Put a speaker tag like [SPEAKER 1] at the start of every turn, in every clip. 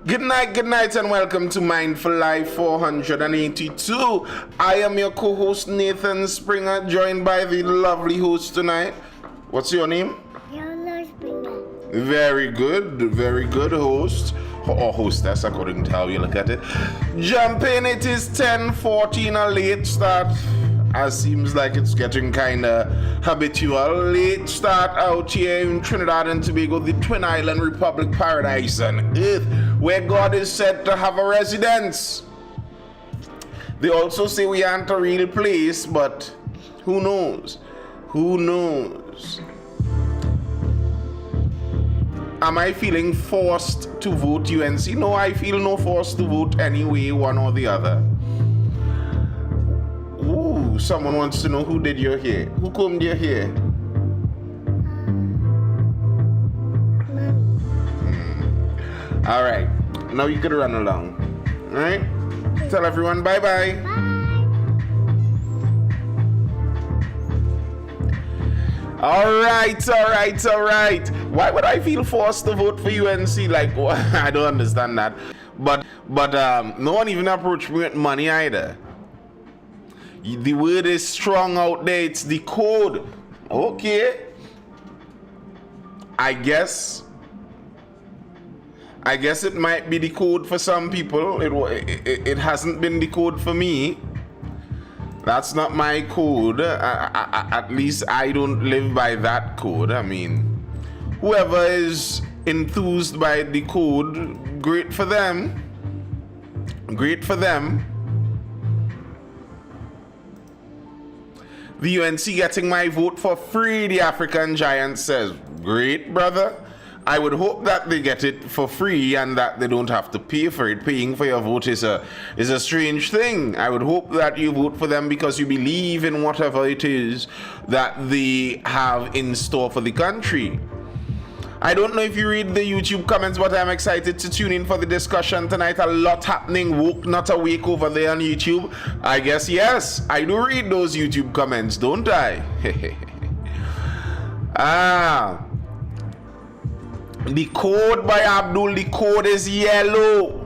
[SPEAKER 1] Good night, and welcome to Mindful Life 482. I am your co-host Nathan Springer, joined by the lovely host tonight. What's your name?
[SPEAKER 2] Yolo Springer.
[SPEAKER 1] Very good host. Or hostess, according to how you look at it. Jump in, it is 10:14, a late start. As seems like it's getting kinda habitual. Late start out here in Trinidad and Tobago, the Twin Island Republic paradise on earth, where God is said to have a residence. They also say we aren't a real place, but who knows? Who knows? Am I feeling forced to vote UNC? No, I feel no force to vote any way, one or the other. Ooh, someone wants to know who did your hair. Who combed your hair?
[SPEAKER 2] Mommy.
[SPEAKER 1] All right, now you could run along. All right, tell everyone bye-bye.
[SPEAKER 2] Bye.
[SPEAKER 1] All right. Why would I feel forced to vote for UNC? Like, I don't understand that. But no one even approached me with money either. The word is strong out there. It's the code. Okay. I guess it might be the code for some people. It hasn't been the code for me. That's not my code. At least I don't live by that code. I mean, whoever is enthused by the code, great for them. Great for them. The UNC getting my vote for free, the African Giant says. Great, brother. I would hope that they get it for free and that they don't have to pay for it. Paying for your vote is a strange thing. I would hope that you vote for them because you believe in whatever it is that they have in store for the country. I don't know if you read the YouTube comments, but I'm excited to tune in for the discussion tonight. A lot happening, woke not awake over there on YouTube. I guess yes, I do read those YouTube comments, don't I? The code by Abdul, the code is yellow.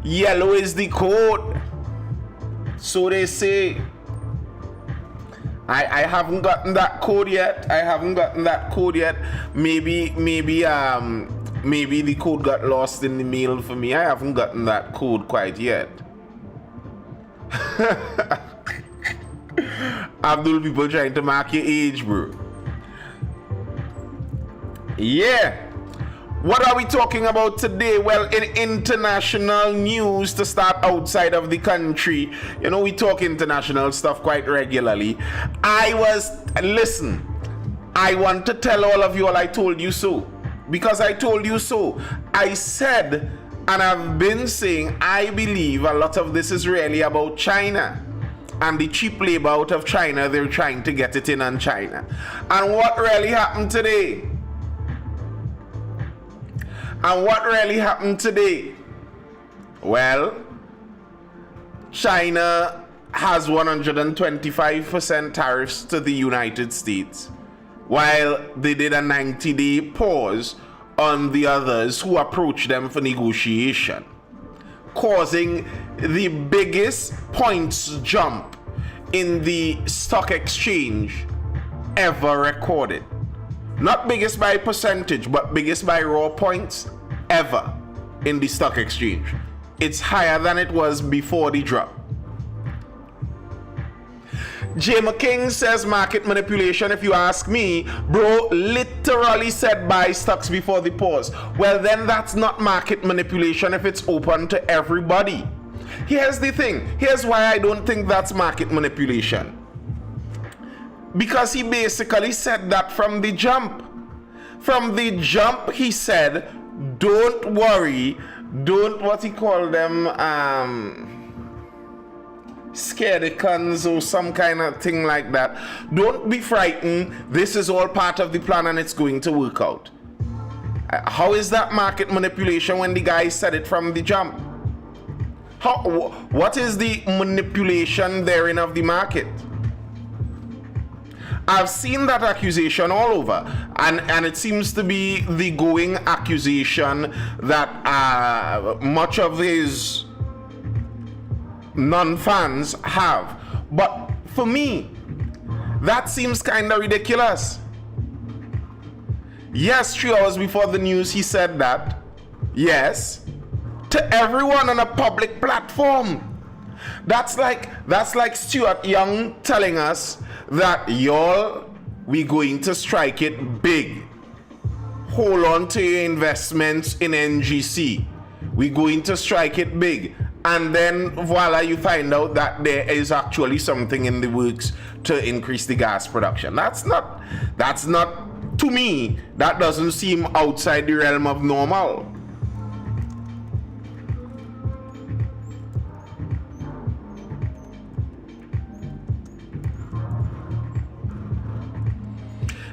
[SPEAKER 1] Yellow is the code. So they say. I haven't gotten that code yet. Maybe the code got lost in the mail for me. I haven't gotten that code quite yet. Abdul, people trying to mark your age, bro. Yeah. What are we talking about today? Well, in international news, to start outside of the country, you know, we talk international stuff quite regularly. I want to tell all of you all I told you so. Because I told you so. I said, and I've been saying, I believe a lot of this is really about China. And the cheap labor out of China, they're trying to get it in on China. And what really happened today? Well, China has 125% tariffs to the United States, while they did a 90-day pause on the others who approached them for negotiation, causing the biggest points jump in the stock exchange ever recorded. Not biggest by percentage, but biggest by raw points ever in the stock exchange. It's higher than it was before the drop. J. McKing says market manipulation. If you ask me, bro literally said buy stocks before the pause. Well, then that's not market manipulation if it's open to everybody. Here's the thing. Here's why I don't think that's market manipulation. Because he basically said that from the jump. From the jump, he said, don't worry, what he called them, scaredicans or some kind of thing like that. Don't be frightened. This is all part of the plan and it's going to work out. How is that market manipulation when the guy said it from the jump? What is the manipulation therein of the market? I've seen that accusation all over, and it seems to be the going accusation that much of his non-fans have. But for me, that seems kind of ridiculous. Yes, 3 hours before the news he said that. Yes, to everyone on a public platform. That's like Stuart Young telling us that y'all, we going to strike it big. Hold on to your investments in NGC. We going to strike it big. And then voila, you find out that there is actually something in the works to increase the gas production. That's not, to me, that doesn't seem outside the realm of normal.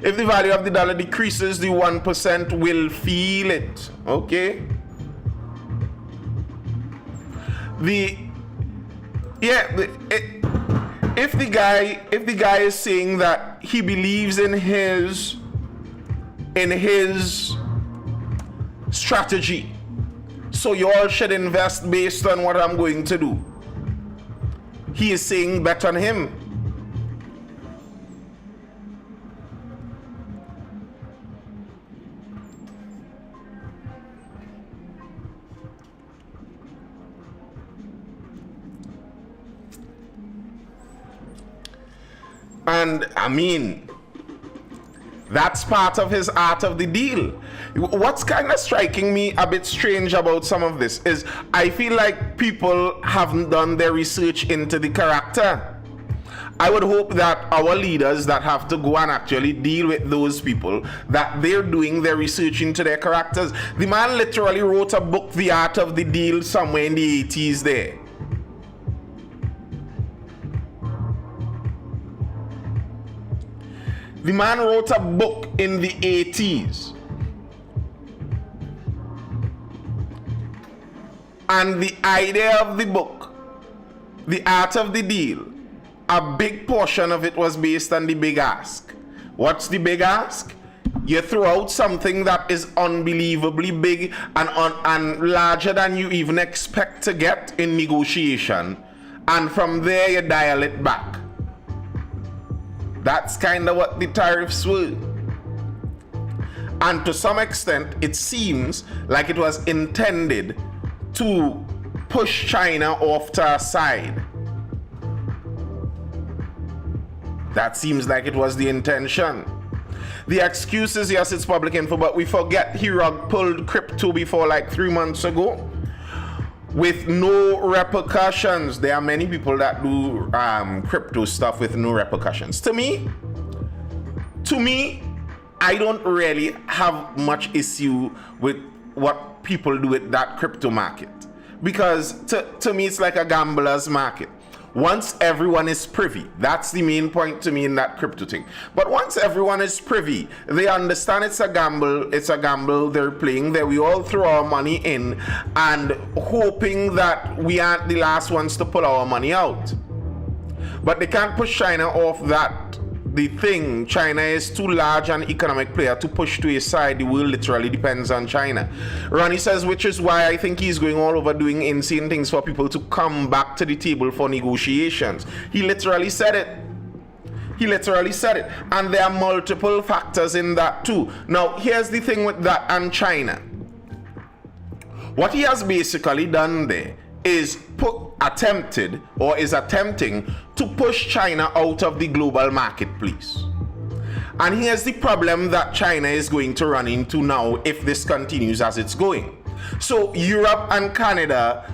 [SPEAKER 1] If the value of the dollar decreases, the 1% will feel it. Okay? If the guy is saying that he believes in his strategy, so you all should invest based on what I'm going to do, he is saying bet on him. And I mean, that's part of his art of the deal. What's kind of striking me a bit strange about some of this is I feel like people haven't done their research into the character. I would hope that our leaders that have to go and actually deal with those people, that they're doing their research into their characters. The man literally wrote a book, The Art of the Deal, somewhere in the 80s there. The man wrote a book in the 80s. And the idea of the book, The Art of the Deal, a big portion of it was based on the big ask. What's the big ask? You throw out something that is unbelievably big and larger than you even expect to get in negotiation. And from there you dial it back. That's kind of what the tariffs were. And to some extent, it seems like it was intended to push China off to a side. That seems like it was the intention. The excuse is, yes, it's public info, but we forget he rug pulled crypto before like 3 months ago with no repercussions. There are many people that do crypto stuff with no repercussions. To me, I don't really have much issue with what people do with that crypto market, because to me it's like a gambler's market. Once everyone is privy, that's the main point to me in that crypto thing. But once everyone is privy, they understand it's a gamble they're playing, that we all throw our money in and hoping that we aren't the last ones to pull our money out. But they can't push China off that. The thing, China is too large an economic player to push to his side. The world literally depends on China. Ronnie says, which is why I think he's going all over doing insane things for people to come back to the table for negotiations. He literally said it. And there are multiple factors in that too. Now, here's the thing with that and China. What he has basically done there is attempting to push China out of the global marketplace. And here's the problem that China is going to run into now if this continues as it's going. So Europe and Canada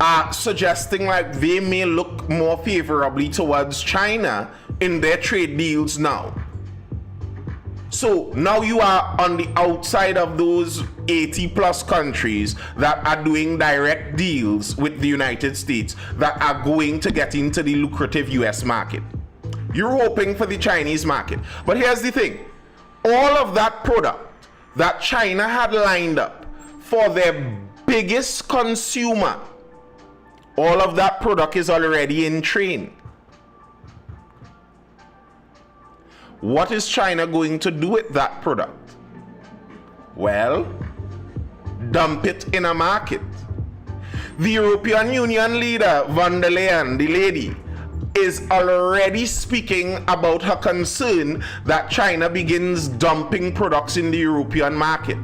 [SPEAKER 1] are suggesting like they may look more favorably towards China in their trade deals now. So now you are on the outside of those 80 plus countries that are doing direct deals with the United States that are going to get into the lucrative US market. You're hoping for the Chinese market. But here's the thing. All of that product that China had lined up for their biggest consumer, all of that product is already in train. what is China going to do with that product? Well, dump it in a market. The European Union leader, von der Leyen, the lady, is already speaking about her concern that China begins dumping products in the European market.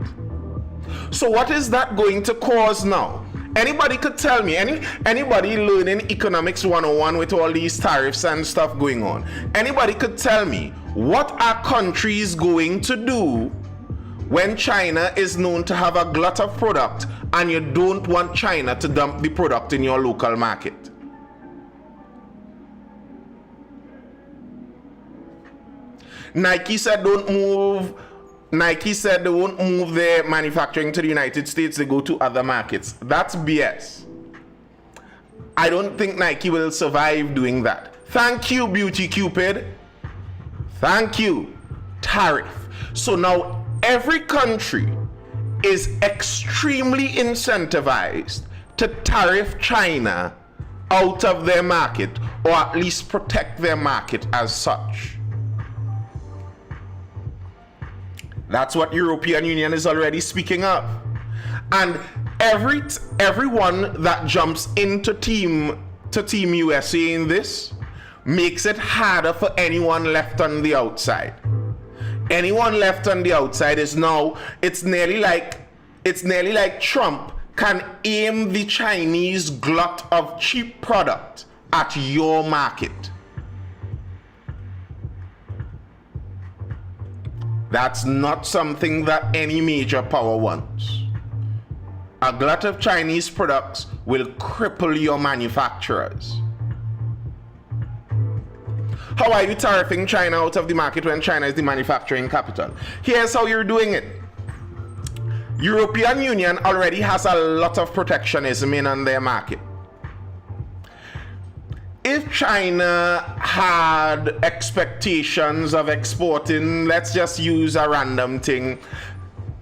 [SPEAKER 1] So what is that going to cause now? Anybody could tell me, anybody learning economics 101 with all these tariffs and stuff going on, anybody could tell me what are countries going to do when China is known to have a glut of product and you don't want China to dump the product in your local market? Nike said they won't move their manufacturing to the United States, they go to other markets. That's BS. I don't think Nike will survive doing that. Thank you, Beauty Cupid. Thank you, tariff. So now every country is extremely incentivized to tariff China out of their market, or at least protect their market as such. That's what European Union is already speaking of. And everyone that jumps into Team USA in this makes it harder for anyone left on the outside. Anyone left on the outside is now, it's nearly like Trump can aim the Chinese glut of cheap product at your market. That's not something that any major power wants. A glut of Chinese products will cripple your manufacturers. How are you tariffing China out of the market when China is the manufacturing capital? Here's how you're doing it. European Union already has a lot of protectionism in on their market. If China had expectations of exporting, let's just use a random thing,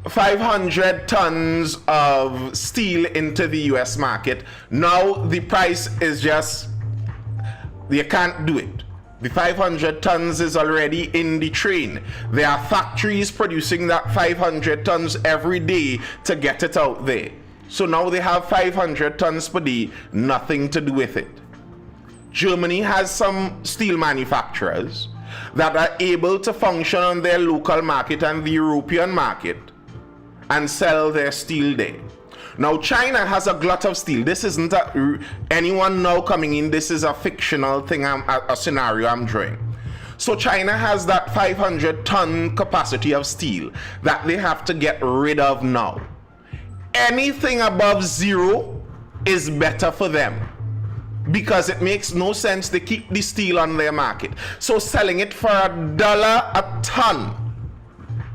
[SPEAKER 1] 500 tons of steel into the US market, now the price is just, you can't do it. The 500 tons is already in the train. There are factories producing that 500 tons every day to get it out there. So now they have 500 tons per day, nothing to do with it. Germany has some steel manufacturers that are able to function on their local market and the European market and sell their steel there. Now China has a glut of steel. This isn't anyone now coming in, this is a fictional thing, a scenario I'm drawing. So China has that 500 ton capacity of steel that they have to get rid of now. Anything above zero is better for them, because it makes no sense to keep the steel on their market. So selling it for $1 a ton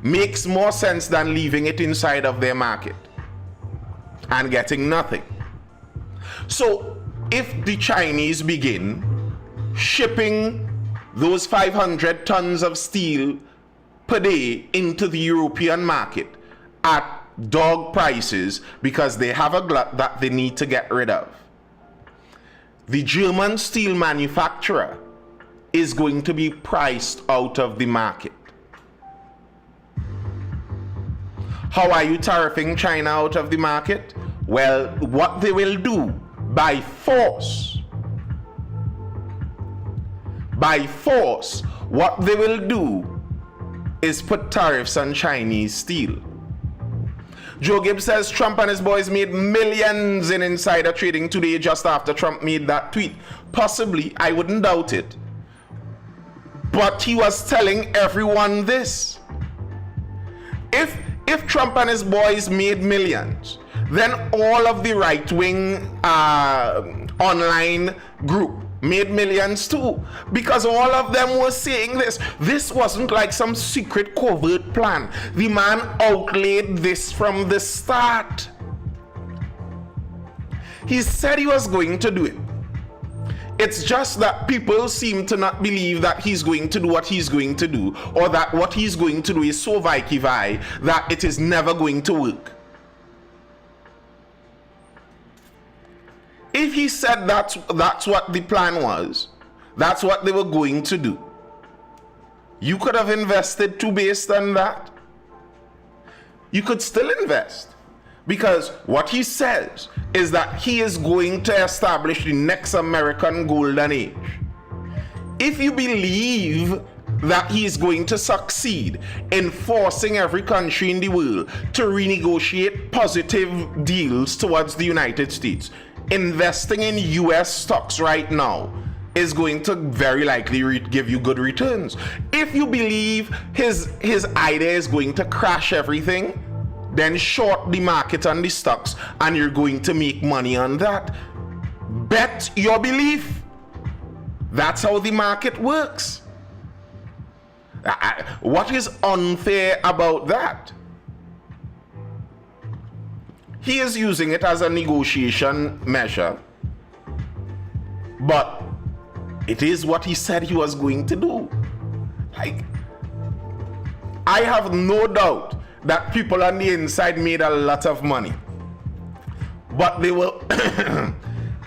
[SPEAKER 1] makes more sense than leaving it inside of their market and getting nothing. So if the Chinese begin shipping those 500 tons of steel per day into the European market at dog prices because they have a glut that they need to get rid of, the German steel manufacturer is going to be priced out of the market. How are you tariffing China out of the market? Well, what they will do by force, what they will do is put tariffs on Chinese steel. Joe Gibbs says Trump and his boys made millions in insider trading today just after Trump made that tweet. Possibly, I wouldn't doubt it. But he was telling everyone this. If Trump and his boys made millions, then all of the right-wing online group made millions too, because all of them were saying this. This wasn't like some secret covert plan. The man outlaid this from the start. He said he was going to do it. It's just that people seem to not believe that he's going to do what he's going to do, or that what he's going to do is so vai that it is never going to work. If he said that's what the plan was, that's what they were going to do, You could have invested too based on that. You could still invest. Because what he says is that he is going to establish the next American golden age. If you believe that he is going to succeed in forcing every country in the world to renegotiate positive deals towards the United States, investing in US stocks right now is going to very likely give you good returns. If you believe his idea is going to crash everything, then short the market on the stocks and you're going to make money on that. Bet your belief. That's how the market works. What is unfair about that? He is using it as a negotiation measure, but it is what he said he was going to do. Like, I have no doubt that people on the inside made a lot of money, but they were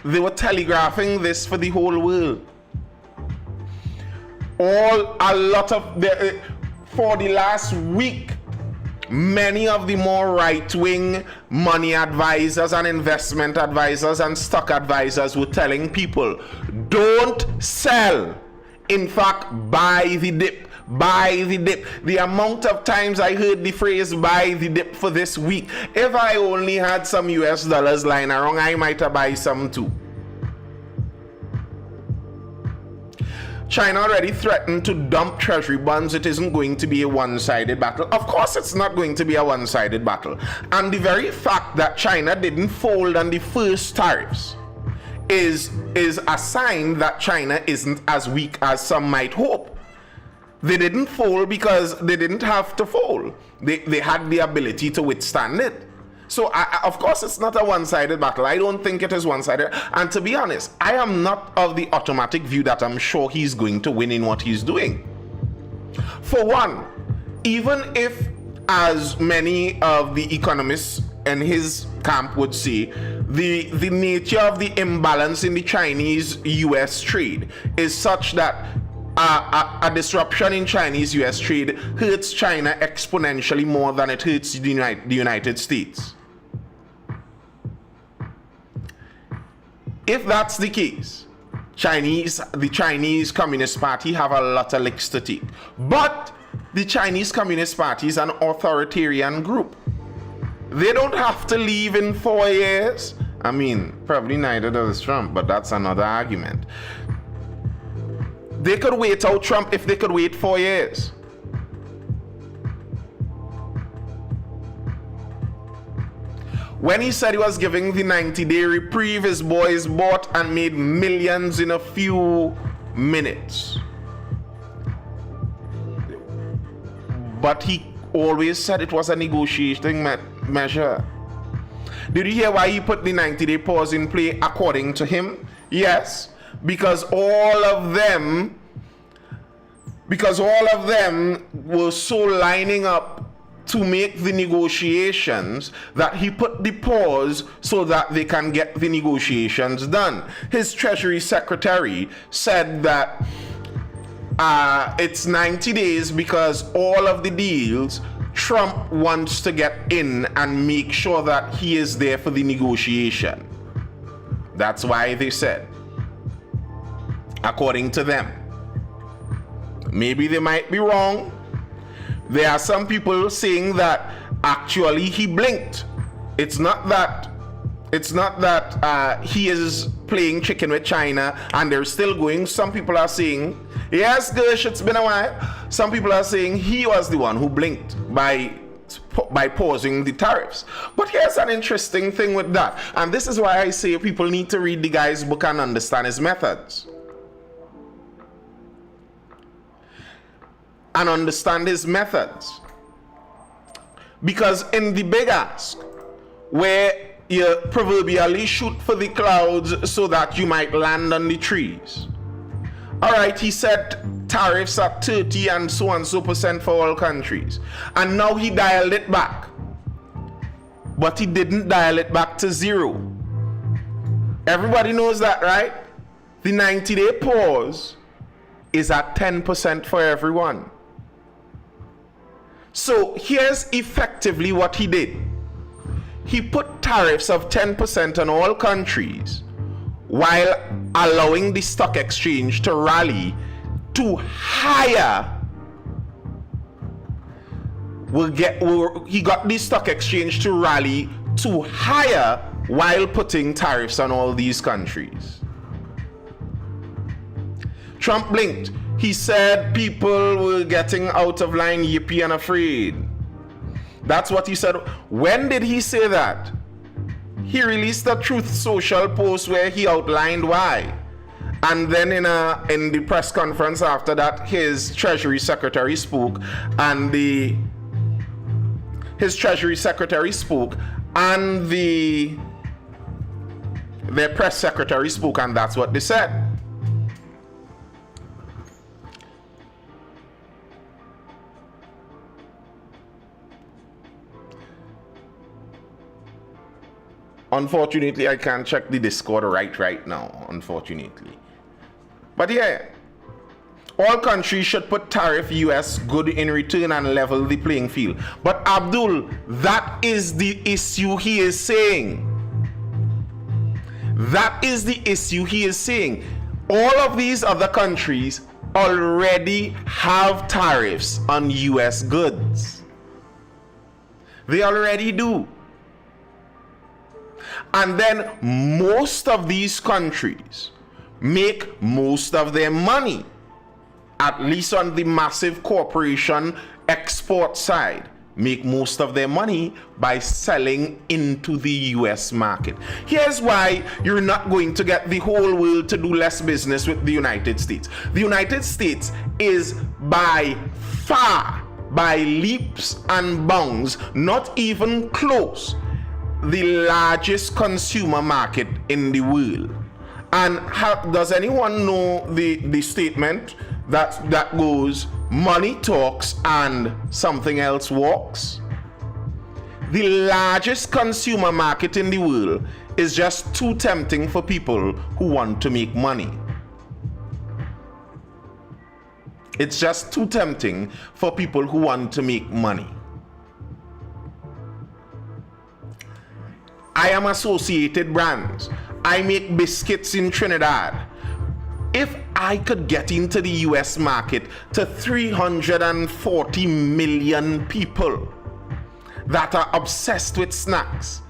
[SPEAKER 1] they were telegraphing this for the whole world. For the last week, many of the more right-wing money advisors and investment advisors and stock advisors were telling people, don't sell. In fact, buy the dip. Buy the dip. The amount of times I heard the phrase buy the dip for this week, if I only had some US dollars lying around, I might have buy some too. China already threatened to dump treasury bonds. It isn't going to be a one-sided battle. Of course, it's not going to be a one-sided battle. And the very fact that China didn't fold on the first tariffs is a sign that China isn't as weak as some might hope. They didn't fold because they didn't have to fold. They had the ability to withstand it. So, of course, it's not a one-sided battle. I don't think it is one-sided. And to be honest, I am not of the automatic view that I'm sure he's going to win in what he's doing. For one, even if, as many of the economists in his camp would say, the nature of the imbalance in the Chinese-US trade is such that a disruption in Chinese-US trade hurts China exponentially more than it hurts the United States. If that's the case, the Chinese Communist Party have a lot of licks to take. But the Chinese Communist Party is an authoritarian group. They don't have to leave in 4 years. I mean, probably neither does Trump, but that's another argument. They could wait out Trump if they could wait 4 years. When he said he was giving the 90-day reprieve, his boys bought and made millions in a few minutes. But he always said it was a negotiating measure. Did you hear why he put the 90-day pause in play according to him? Yes, because all of them were so lining up to make the negotiations that he put the pause so that they can get the negotiations done. His Treasury Secretary said that it's 90 days because all of the deals Trump wants to get in and make sure that he is there for the negotiation. That's why they said, according to them. Maybe they might be wrong. There are some people saying that actually he blinked. It's not that he is playing chicken with China and they're still going. Some people are saying, yes, Gersh, it's been a while. Some people are saying he was the one who blinked by pausing the tariffs. But here's an interesting thing with that. And this is why I say people need to read the guy's book and understand his methods. And understand his methods. Because in the big ask, where you proverbially shoot for the clouds so that you might land on the trees. Alright, he set tariffs at 30 and so percent for all countries. And now he dialed it back. But he didn't dial it back to 0. Everybody knows that, right? The 90-day pause is at 10% for everyone. So here's effectively what he did. He put tariffs of 10% on all countries while allowing the stock exchange to rally to higher. He got the stock exchange to rally to higher while putting tariffs on all these countries. Trump blinked. He said people were getting out of line, yippee and afraid. That's what he said. When did he say that? He released a Truth Social post where he outlined why. And then in the press conference after that, his Treasury Secretary spoke, and the press secretary spoke, and that's what they said. Unfortunately, I can't check the Discord right now, unfortunately. But yeah, all countries should put tariff US good in return and level the playing field. But Abdul, that is the issue he is saying. That is the issue he is saying. All of these other countries already have tariffs on US goods. They already do. And then most of these countries make most of their money, at least on the massive corporation export side, make most of their money by selling into the US market. Here's why you're not going to get the whole world to do less business with the United States. The United States is by far, by leaps and bounds, not even close, the largest consumer market in the world. And does anyone know the statement that goes, money talks and something else walks? The largest consumer market in the world is just too tempting for people who want to make money. It's just too tempting for people who want to make money. I am Associated Brands. I make biscuits in Trinidad. If I could get into the US market to 340 million people that are obsessed with snacks,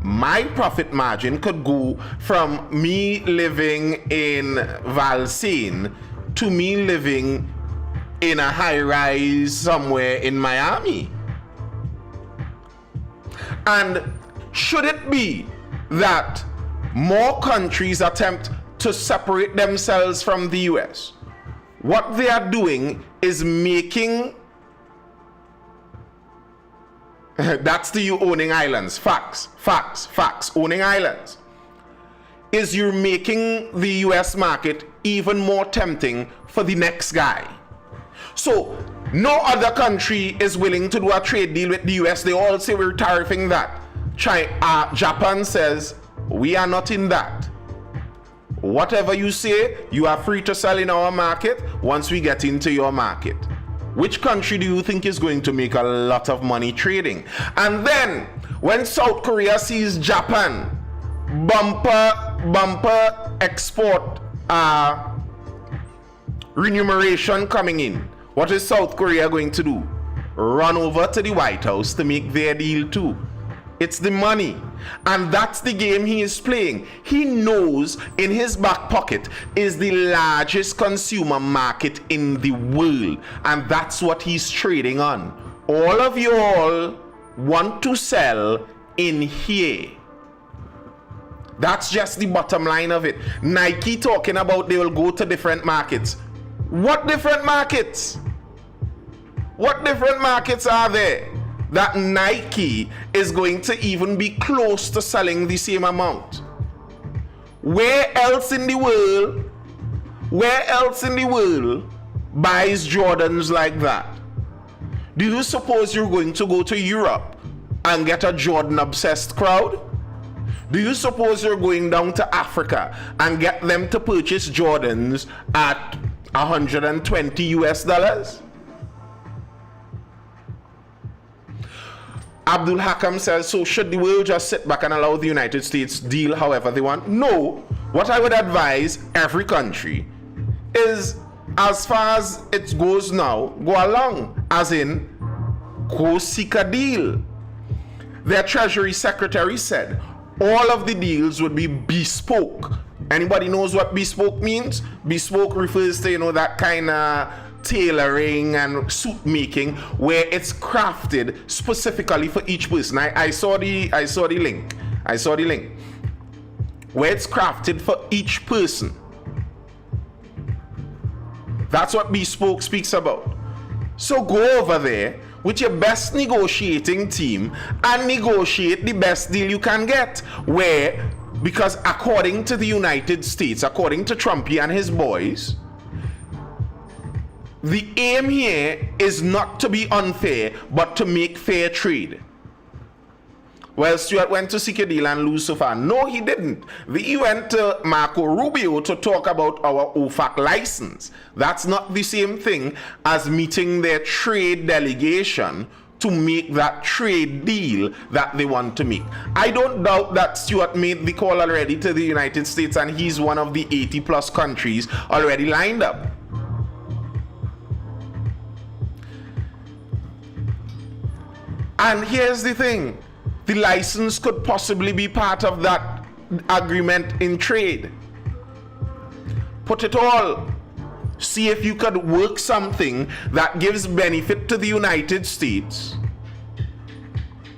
[SPEAKER 1] my profit margin could go from me living in Valsane to me living in a high-rise somewhere in Miami. And should it be that more countries attempt to separate themselves from the US, what they are doing is making that's the you owning islands. Facts. Owning islands is you're making the US market even more tempting for the next guy. So no other country is willing to do a trade deal with the US. They all say we're tariffing that. Japan says we are not in that. Whatever you say, you are free to sell in our market once we get into your market. Which country do you think is going to make a lot of money trading? And then when South Korea sees Japan bumper export remuneration coming in, what is South Korea going to do? Run over to the White House to make their deal too. It's the money. And that's the game he is playing. He knows in his back pocket is the largest consumer market in the world. And that's what he's trading on. All of you all want to sell in here. That's just the bottom line of it. Nike talking about they will go to different markets. What different markets? What different markets are there that Nike is going to even be close to selling the same amount? Where else in the world buys Jordans like that? Do you suppose you're going to go to Europe and get a Jordan obsessed crowd? Do you suppose you're going down to Africa and get them to purchase Jordans at $120 US? Abdul Hakam says, so should the world just sit back and allow the United States deal however they want? No. What I would advise every country is, as far as it goes now, go along. As in, go seek a deal. Their Treasury Secretary said all of the deals would be bespoke. Anybody knows what bespoke means? Bespoke refers to, that kind of tailoring and suit making where it's crafted specifically for each person. I saw the link. Where it's crafted for each person. That's what bespoke speaks about. So go over there with your best negotiating team and negotiate the best deal you can get. Where, because according to the United States, according to Trumpy and his boys, the aim here is not to be unfair, but to make fair trade. Well, Stuart went to seek a deal and lose so far. No, he didn't. He went to Marco Rubio to talk about our OFAC license. That's not the same thing as meeting their trade delegation to make that trade deal that they want to make. I don't doubt that Stuart made the call already to the United States and he's one of the 80 plus countries already lined up. And here's the thing. The license could possibly be part of that agreement in trade. Put it all. See if you could work something that gives benefit to the United States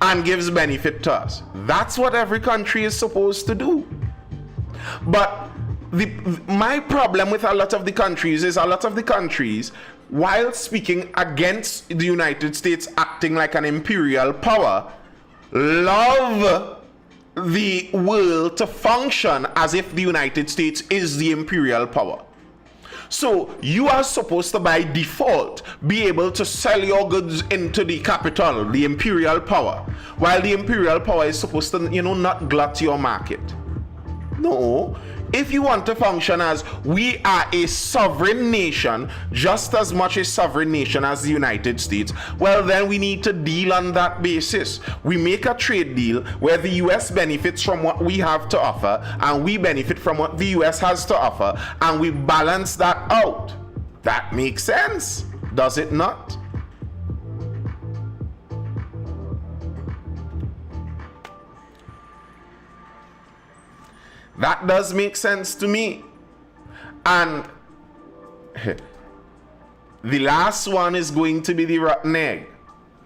[SPEAKER 1] and gives benefit to us. That's what every country is supposed to do. But my problem with a lot of the countries is a lot of the countries, while speaking against the United States acting like an imperial power, love the world to function as if the United States is the imperial power. So you are supposed to by default be able to sell your goods into the capital, the imperial power, while the imperial power is supposed to, not glut your market. No. If you want to function as we are a sovereign nation, just as much a sovereign nation as the United States, well then we need to deal on that basis. We make a trade deal where the US benefits from what we have to offer and we benefit from what the US has to offer, and we balance that out. That makes sense, does it not? That does make sense to me. And the last one is going to be the rotten egg.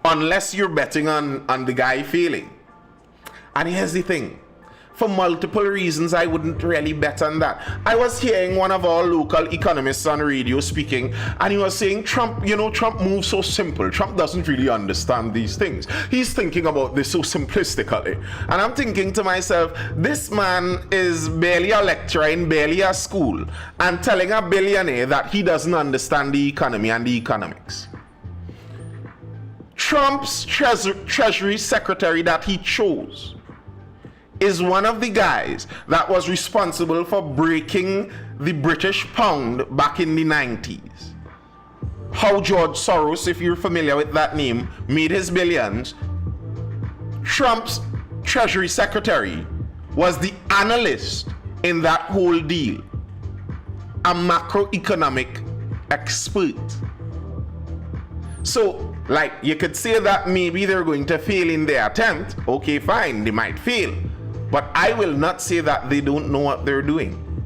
[SPEAKER 1] Unless you're betting on the guy failing. And here's the thing. For multiple reasons, I wouldn't really bet on that. I was hearing one of our local economists on radio speaking, and he was saying Trump moves so simple. Trump doesn't really understand these things. He's thinking about this so simplistically. And I'm thinking to myself, this man is barely a lecturer in barely a school and telling a billionaire that he doesn't understand the economy and the economics. Trump's Treasury Secretary that he chose is one of the guys that was responsible for breaking the British pound back in the 90s. How George Soros, if you're familiar with that name, made his billions. Trump's Treasury Secretary was the analyst in that whole deal, a macroeconomic expert. So, you could say that maybe they're going to fail in their attempt. Okay, fine, they might fail. But I will not say that they don't know what they're doing.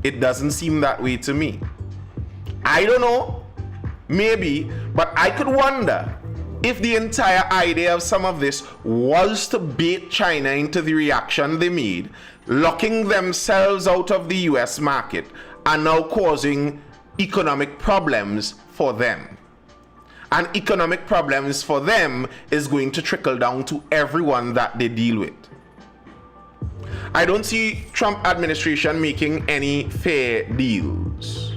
[SPEAKER 1] It doesn't seem that way to me. I don't know, maybe, but I could wonder if the entire idea of some of this was to bait China into the reaction they made, locking themselves out of the US market and now causing economic problems for them. And economic problems for them is going to trickle down to everyone that they deal with. I don't see Trump administration making any fair deals.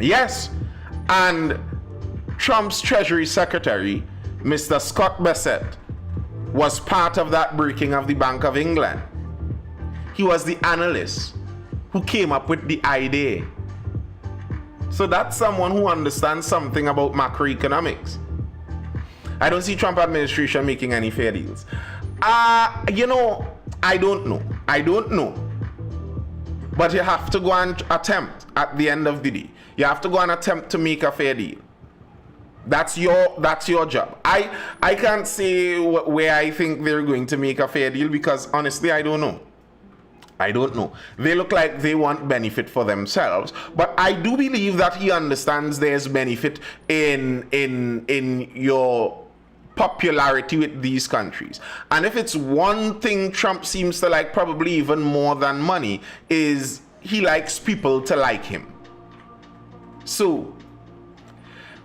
[SPEAKER 1] Yes, and Trump's Treasury Secretary, Mr. Scott Bessent, was part of that breaking of the Bank of England. He was the analyst who came up with the idea. So that's someone who understands something about macroeconomics. I don't see Trump administration making any fair deals. You know, I don't know. But you have to go and attempt at the end of the day. You have to go and attempt to make a fair deal. That's your job. I can't say where I think they're going to make a fair deal because honestly I don't know. They look like they want benefit for themselves, but I do believe that he understands there's benefit in your popularity with these countries. And if it's one thing Trump seems to like, probably even more than money, is he likes people to like him. So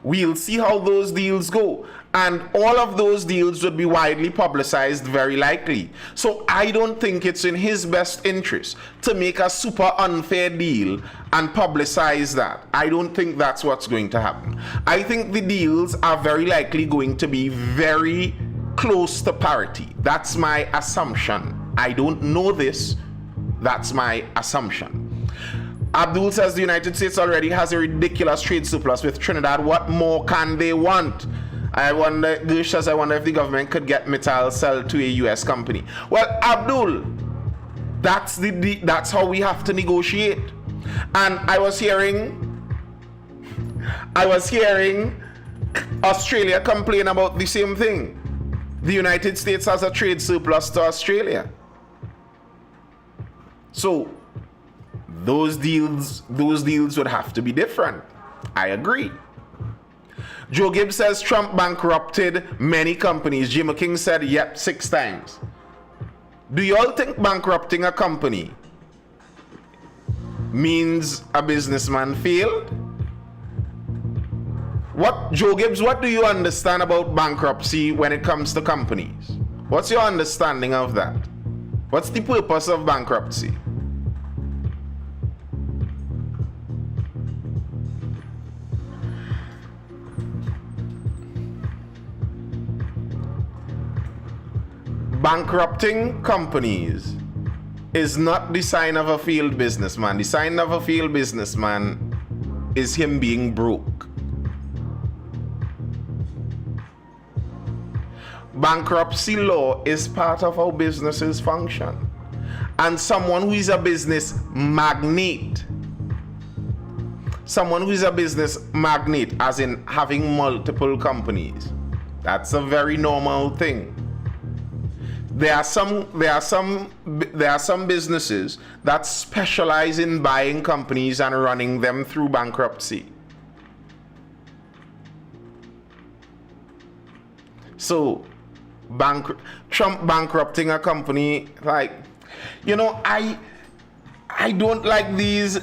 [SPEAKER 1] we'll see how those deals go. And all of those deals would be widely publicized, very likely. So I don't think it's in his best interest to make a super unfair deal and publicize that. I don't think that's what's going to happen. I think the deals are very likely going to be very close to parity. That's my assumption. I don't know this. That's my assumption. Abdul says the United States already has a ridiculous trade surplus with Trinidad. What more can they want? I wonder if the government could get Mittal sell to a US company. Well, Abdul, that's how we have to negotiate. And I was hearing Australia complain about the same thing. The United States has a trade surplus to Australia. So those deals would have to be different. I agree. Joe Gibbs says Trump bankrupted many companies. Jim King said, yep, 6 times. Do you all think bankrupting a company means a businessman failed? Joe Gibbs, what do you understand about bankruptcy when it comes to companies? What's your understanding of that? What's the purpose of bankruptcy? Bankrupting companies is not the sign of a failed businessman. The sign of a failed businessman is him being broke. Bankruptcy law is part of how businesses function. And someone who is a business magnate, as in having multiple companies, that's a very normal thing. There are some businesses that specialize in buying companies and running them through bankruptcy. So, Trump bankrupting a company, like, you know, I don't like these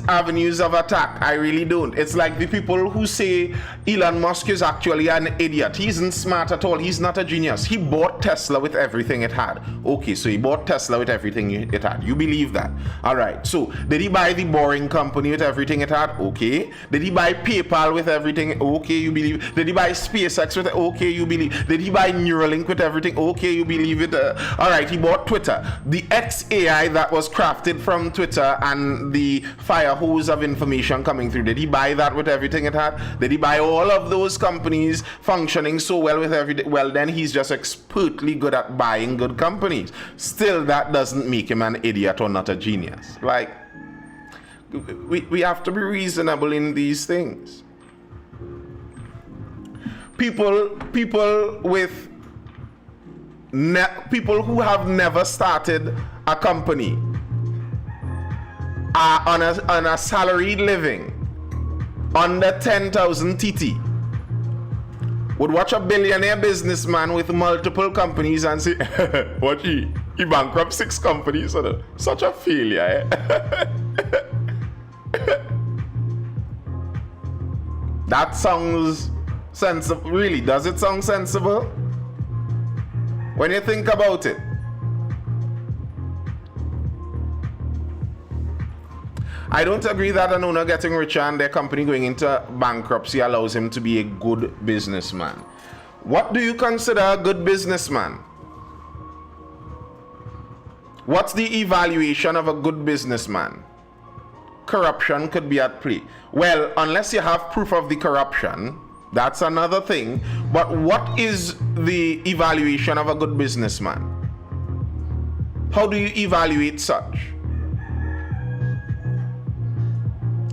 [SPEAKER 1] avenues of attack. I really don't. It's like the people who say Elon Musk is actually an idiot. He isn't smart at all. He's not a genius. He bought Tesla with everything it had. Okay, so he bought Tesla with everything it had. You believe that? All right. So did he buy the Boring Company with everything it had? Okay. Did he buy PayPal with everything? Okay, you believe. Did he buy SpaceX with it? Okay, you believe. Did he buy Neuralink with everything? Okay, you believe it. All right, he bought Twitter. The XAI that was crafted from Twitter and the fire hose of information coming through. Did he buy that with everything it had? Did he buy all of those companies functioning so well with everything? Well, then he's just expertly good at buying good companies. Still, that doesn't make him an idiot or not a genius. Like, we have to be reasonable in these things. People who have never started a company are on a salaried living under 10,000 TT would watch a billionaire businessman with multiple companies and say, what he bankrupt 6 companies, such a failure, eh? That sounds sensible. Really, does it sound sensible? When you think about it. I don't agree that an owner getting richer and their company going into bankruptcy allows him to be a good businessman. What do you consider a good businessman? What's the evaluation of a good businessman? Corruption could be at play. Well, unless you have proof of the corruption, That's another thing. But what is the evaluation of a good businessman? How do you evaluate such?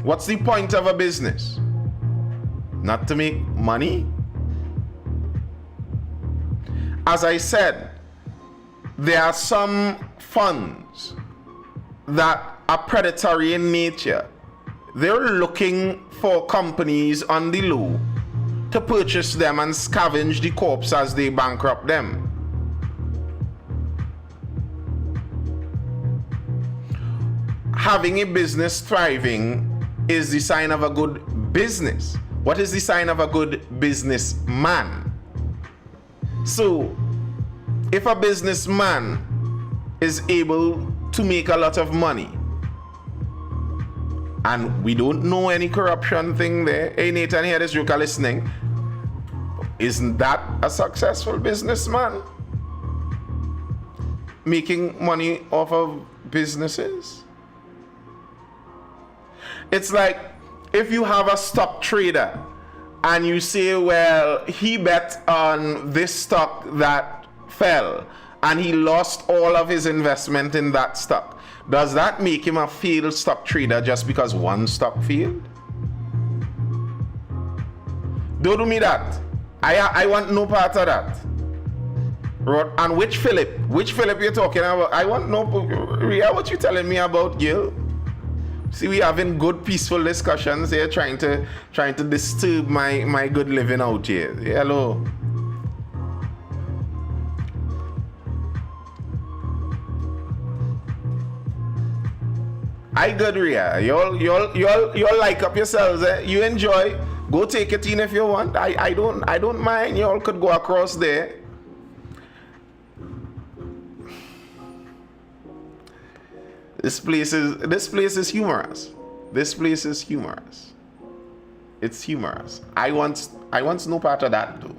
[SPEAKER 1] What's the point of a business? Not to make money? As I said, there are some funds that are predatory in nature. They're looking for companies on the low to purchase them and scavenge the corpse as they bankrupt them. Having a business thriving is the sign of a good business. What is the sign of a good businessman? So, if a businessman is able to make a lot of money, and we don't know any corruption thing there. Hey Nathan, here this joke listening. Isn't that a successful businessman? Making money off of businesses? It's like if you have a stock trader and you say, well, he bet on this stock that fell and he lost all of his investment in that stock. Does that make him a failed stock trader just because one stock failed? Don't do me that. I want no part of that. And which Philip? Which Philip you're talking about? I want no... Ria, what you telling me about, Gil? See, we having good, peaceful discussions here, trying to disturb my good living out here. Hello. I good, Ria. Y'all like up yourselves. Eh? You enjoy. Go take it in if you want. I don't mind. Y'all could go across there. This place is humorous. This place is humorous. It's humorous. I want no part of that though.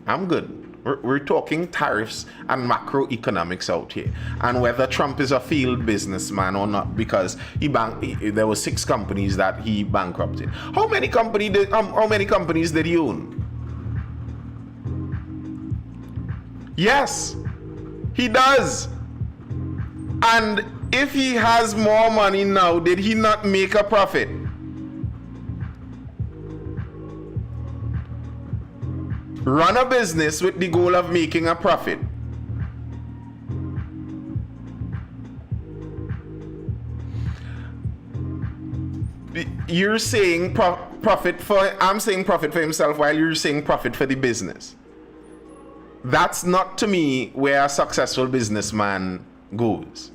[SPEAKER 1] I'm good. We're talking tariffs and macroeconomics out here, and whether Trump is a failed businessman or not, because there were 6 companies that he bankrupted. How many companies did he own? Yes, he does. And if he has more money now, did he not make a profit? Run a business with the goal of making a profit. You're saying profit for... I'm saying profit for himself while you're saying profit for the business. That's not, to me, where a successful businessman goes.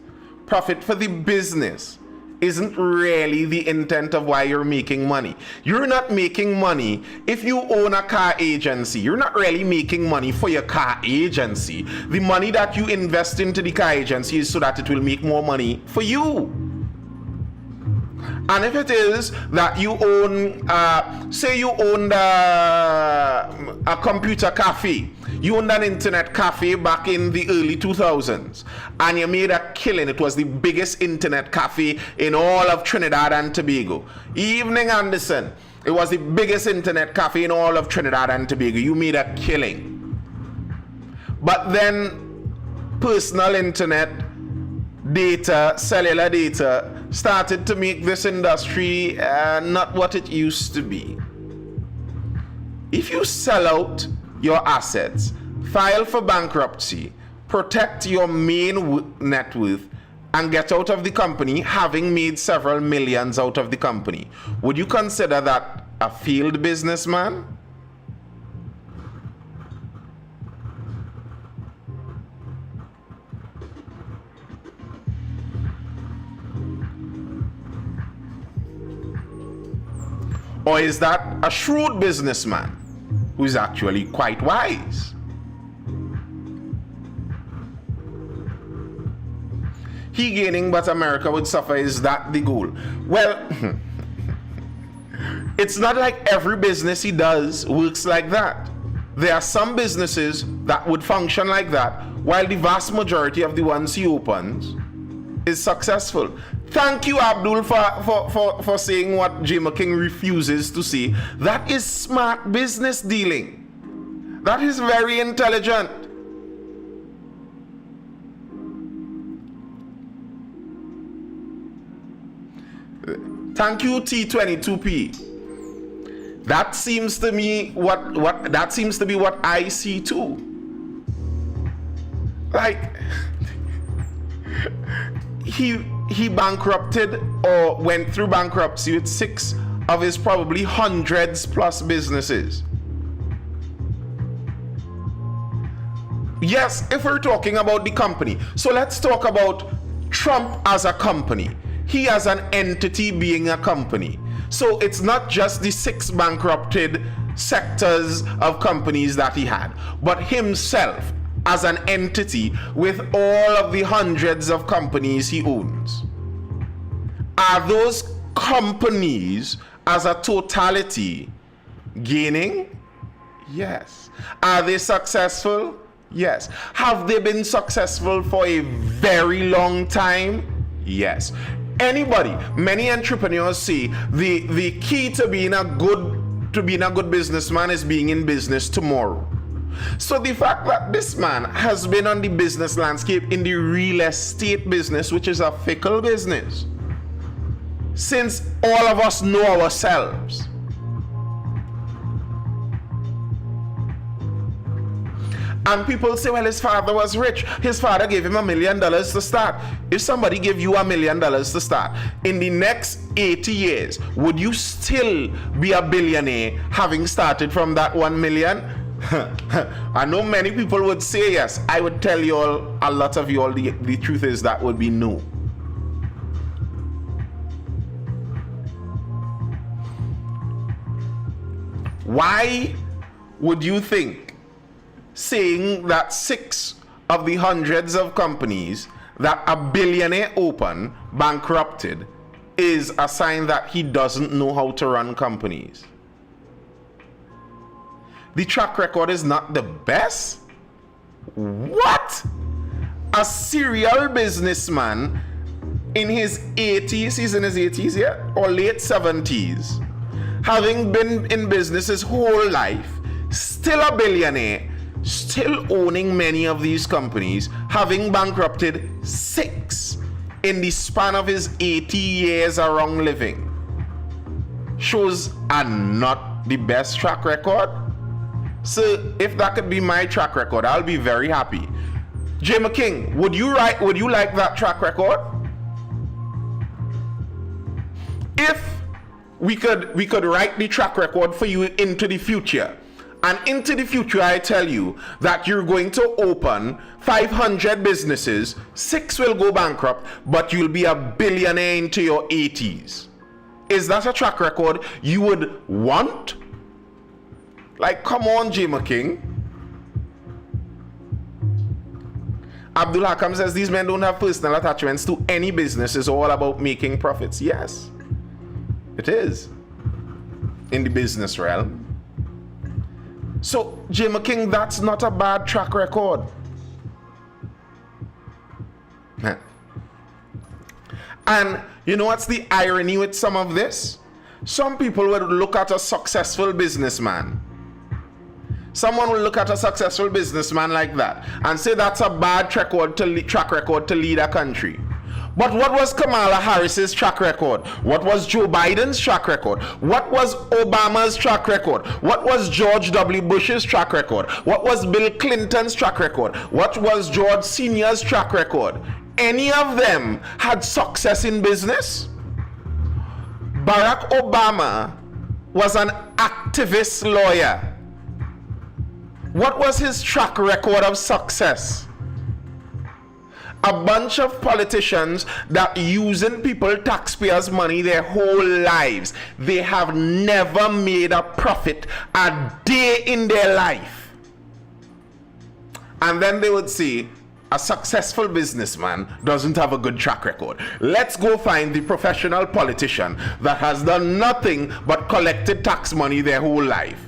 [SPEAKER 1] Profit for the business isn't really the intent of why you're making money. You're not making money if you own a car agency. You're not really making money for your car agency. The money that you invest into the car agency is so that it will make more money for you. And if it is that you own, say you owned a computer cafe, you owned an internet cafe back in the early 2000s, and you made a killing. It was the biggest internet cafe in all of Trinidad and Tobago. Evening Anderson, it was the biggest internet cafe in all of Trinidad and Tobago. You made a killing. But then personal internet data, cellular data, started to make this industry not what it used to be. If you sell out your assets, file for bankruptcy, protect your main net worth, and get out of the company having made several millions out of the company, would you consider that a failed businessman? Or is that a shrewd businessman who is actually quite wise? He gaining but America would suffer, is that the goal? Well, it's not like every business he does works like that. There are some businesses that would function like that, while the vast majority of the ones he opens is successful. Thank you, Abdul, for saying what Jim King refuses to see. That is smart business dealing. That is very intelligent. Thank you, T22P. That seems to me that seems to be what I see too. Like he bankrupted or went through bankruptcy with 6 of his probably hundreds plus businesses. Yes, if we're talking about the company. So let's talk about Trump as a company. He as an entity being a company. So it's not just the 6 bankrupted sectors of companies that he had, but himself as an entity with all of the hundreds of companies he owns. Are those companies as a totality gaining? Yes. Are they successful? Yes. Have they been successful for a very long time? Yes. Many entrepreneurs say the key to being a good businessman is being in business tomorrow. So the fact that this man has been on the business landscape in the real estate business, which is a fickle business, since all of us know ourselves. And people say, well, his father was rich. His father gave him $1 million to start. If somebody gave you $1 million to start, in the next 80 years, would you still be a billionaire having started from that 1 million? I know many people would say yes. I would tell you all, a lot of you all, the truth is that would be no. Why would you think saying that 6 of the hundreds of companies that a billionaire opened bankrupted is a sign that he doesn't know how to run companies? The track record is not the best? What? A serial businessman in his 80s, he's in his 80s, yeah? Or late 70s, having been in business his whole life, still a billionaire, still owning many of these companies, having bankrupted 6 in the span of his 80 years around living, shows are not the best track record. So if that could be my track record, I'll be very happy. Jim King, would you like that track record? If we could write the track record for you into the future, and into the future I tell you that you're going to open 500 businesses, 6 will go bankrupt, but you'll be a billionaire into your 80s. Is that a track record you would want? Like, come on, Jim King. Abdul Hakam says these men don't have personal attachments to any business. It's all about making profits. Yes, it is in the business realm. So, Jim King, that's not a bad track record. And you know what's the irony with some of this? Some people would look at a successful businessman. Someone will look at a successful businessman like that and say that's a bad track record to lead a country. But what was Kamala Harris's track record? What was Joe Biden's track record? What was Obama's track record? What was George W. Bush's track record? What was Bill Clinton's track record? What was George Sr.'s track record? Any of them had success in business? Barack Obama was an activist lawyer. What was his track record of success? A bunch of politicians that using people, taxpayers' money their whole lives. They have never made a profit a day in their life. And then they would say, a successful businessman doesn't have a good track record. Let's go find the professional politician that has done nothing but collected tax money their whole life.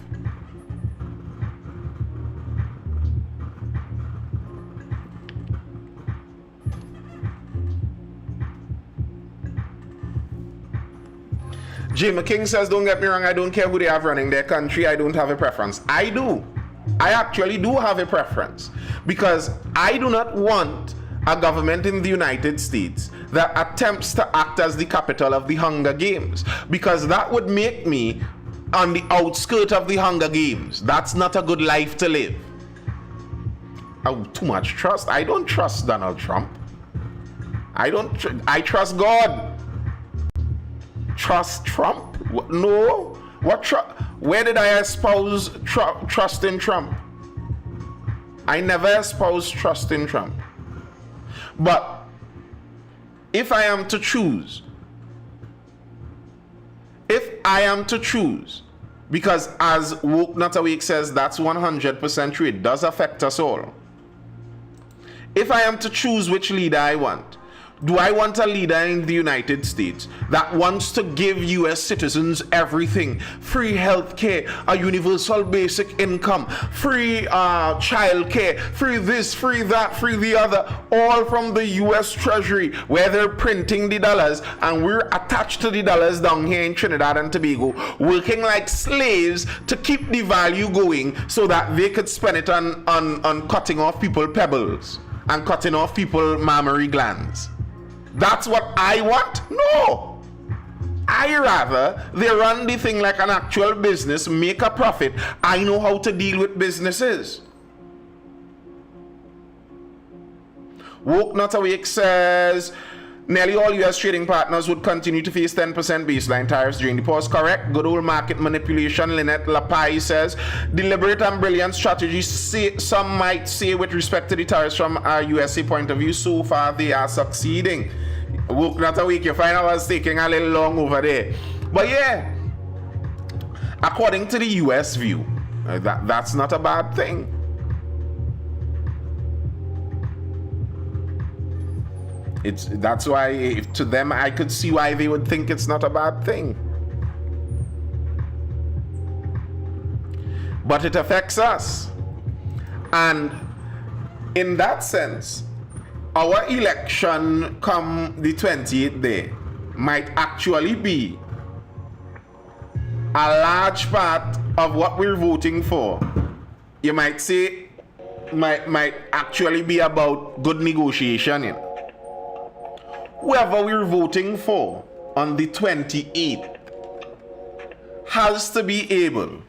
[SPEAKER 1] Jim King says, don't get me wrong, I don't care who they have running their country. I don't have a preference. I do. I actually do have a preference. Because I do not want a government in the United States that attempts to act as the capital of the Hunger Games. Because that would make me on the outskirts of the Hunger Games. That's not a good life to live. Oh, too much trust. I don't trust Donald Trump. I trust God. Trust Trump? No. Where did I espouse trust in Trump? I never espoused trust in Trump. But if I am to choose, because as Woke Not Awake says, that's 100% true, it does affect us all. If I am to choose which leader I want, do I want a leader in the United States that wants to give US citizens everything? Free health care, a universal basic income, free child care, free this, free that, free the other, all from the US Treasury, where they're printing the dollars and we're attached to the dollars down here in Trinidad and Tobago, working like slaves to keep the value going so that they could spend it on cutting off people pebbles and cutting off people mammary glands. That's what I want? No. I rather they run the thing like an actual business, make a profit. I know how to deal with businesses. Woke Not Awake says, nearly all U.S. trading partners would continue to face 10% baseline tariffs during the pause. Correct. Good old market manipulation. Lynette Lapai says, deliberate and brilliant strategy, some might say, with respect to the tariffs from a USA point of view. So far, they are succeeding. Woke Not Awake, you find I was taking a little long over there. But yeah, according to the US view, that's not a bad thing. That's why, to them, I could see why they would think it's not a bad thing. But it affects us. And in that sense, our election come the 28th day might actually be a large part of what we're voting for. You might say, might actually be about good negotiation. You know? Whoever we're voting for on the 28th has to be able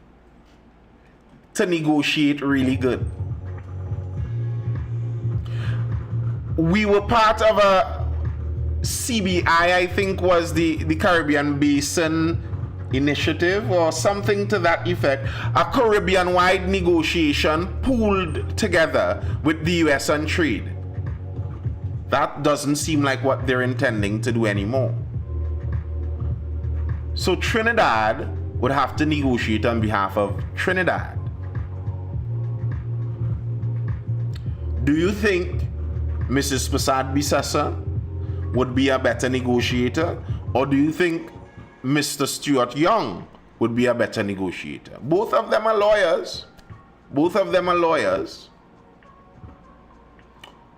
[SPEAKER 1] to negotiate really good. We were part of a CBI, I think was the Caribbean Basin Initiative or something to that effect, a Caribbean-wide negotiation pooled together with the US on trade. That doesn't seem like what they're intending to do anymore. So Trinidad would have to negotiate on behalf of Trinidad. Do you think Mrs. Prasad Bisasa would be a better negotiator, or do you think Mr. Stuart Young would be a better negotiator? Both of them are lawyers.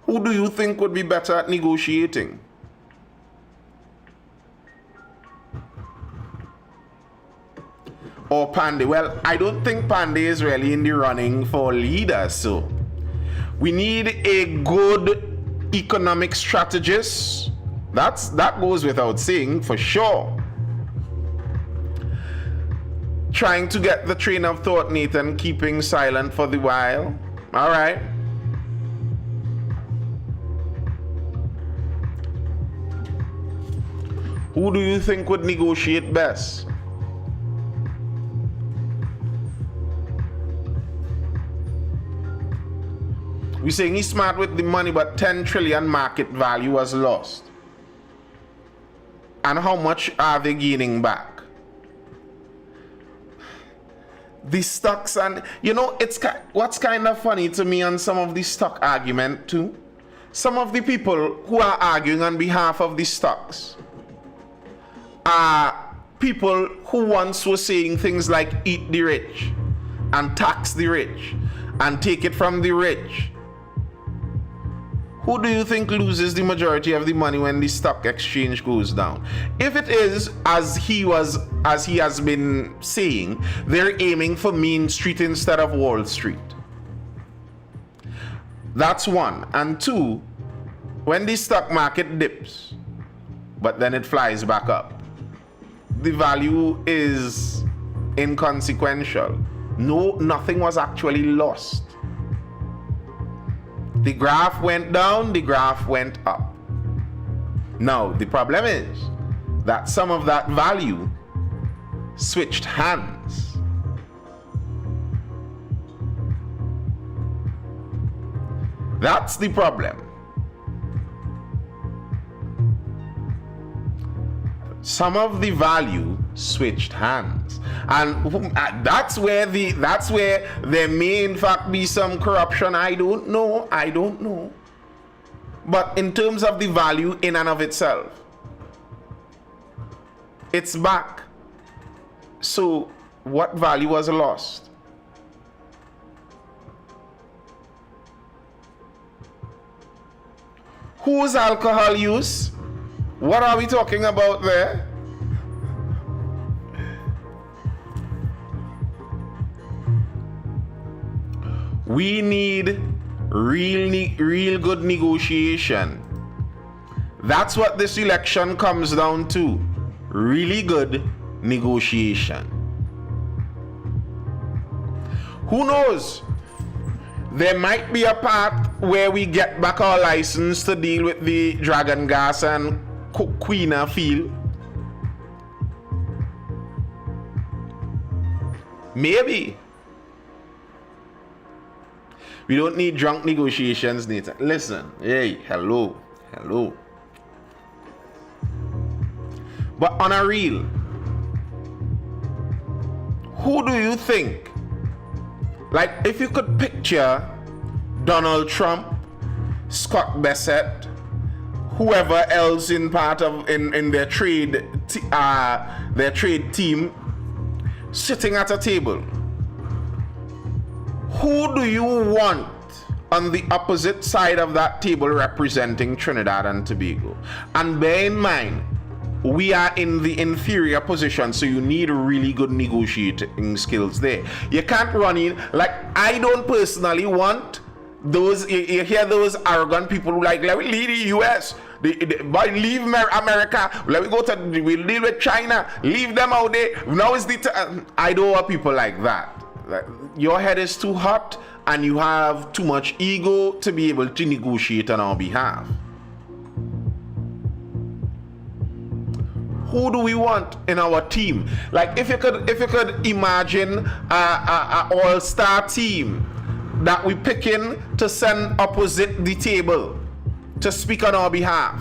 [SPEAKER 1] Who do you think would be better at negotiating? Or Pandey? Well, I don't think Pandey is really in the running for leader, so we need a good economic strategist. That goes without saying, for sure. Trying to get the train of thought, Nathan, keeping silent for the while. All right. Who do you think would negotiate best? We're saying he's smart with the money, but 10 trillion market value was lost. And how much are they gaining back? The stocks, and you know, what's kind of funny to me on some of the stock argument too. Some of the people who are arguing on behalf of the stocks are people who once were saying things like eat the rich and tax the rich and take it from the rich. Who do you think loses the majority of the money when the stock exchange goes down? If it is as he has been saying, they're aiming for Main Street instead of Wall Street. That's one. And two, when the stock market dips, but then it flies back up, the value is inconsequential. No, nothing was actually lost. The graph went down, the graph went up. Now, the problem is that some of that value switched hands. That's the problem. Some of the value switched hands, and that's where there may in fact be some corruption. I don't know. But in terms of the value in and of itself, it's back. So what value was lost? Whose alcohol use? What are we talking about there? We need real good negotiation. That's what this election comes down to. Really good negotiation. Who knows? There might be a part where we get back our license to deal with the Dragon Gas and Queena field. Maybe. We don't need drunk negotiations, Nathan. Listen, hey, hello. But on a real, who do you think? Like, if you could picture Donald Trump, Scott Bessent, whoever else in their trade team sitting at a table, who do you want on the opposite side of that table representing Trinidad and Tobago? And bear in mind, we are in the inferior position, so you need really good negotiating skills there. You can't run in, like, I don't personally want those, you hear those arrogant people who like, let me leave the US, leave America, we'll deal with China, leave them out there. Now is I don't want people like that. Like, your head is too hot and you have too much ego to be able to negotiate on our behalf. Who do we want in our team? Like, if you could imagine a all-star team that we picking to send opposite the table to speak on our behalf.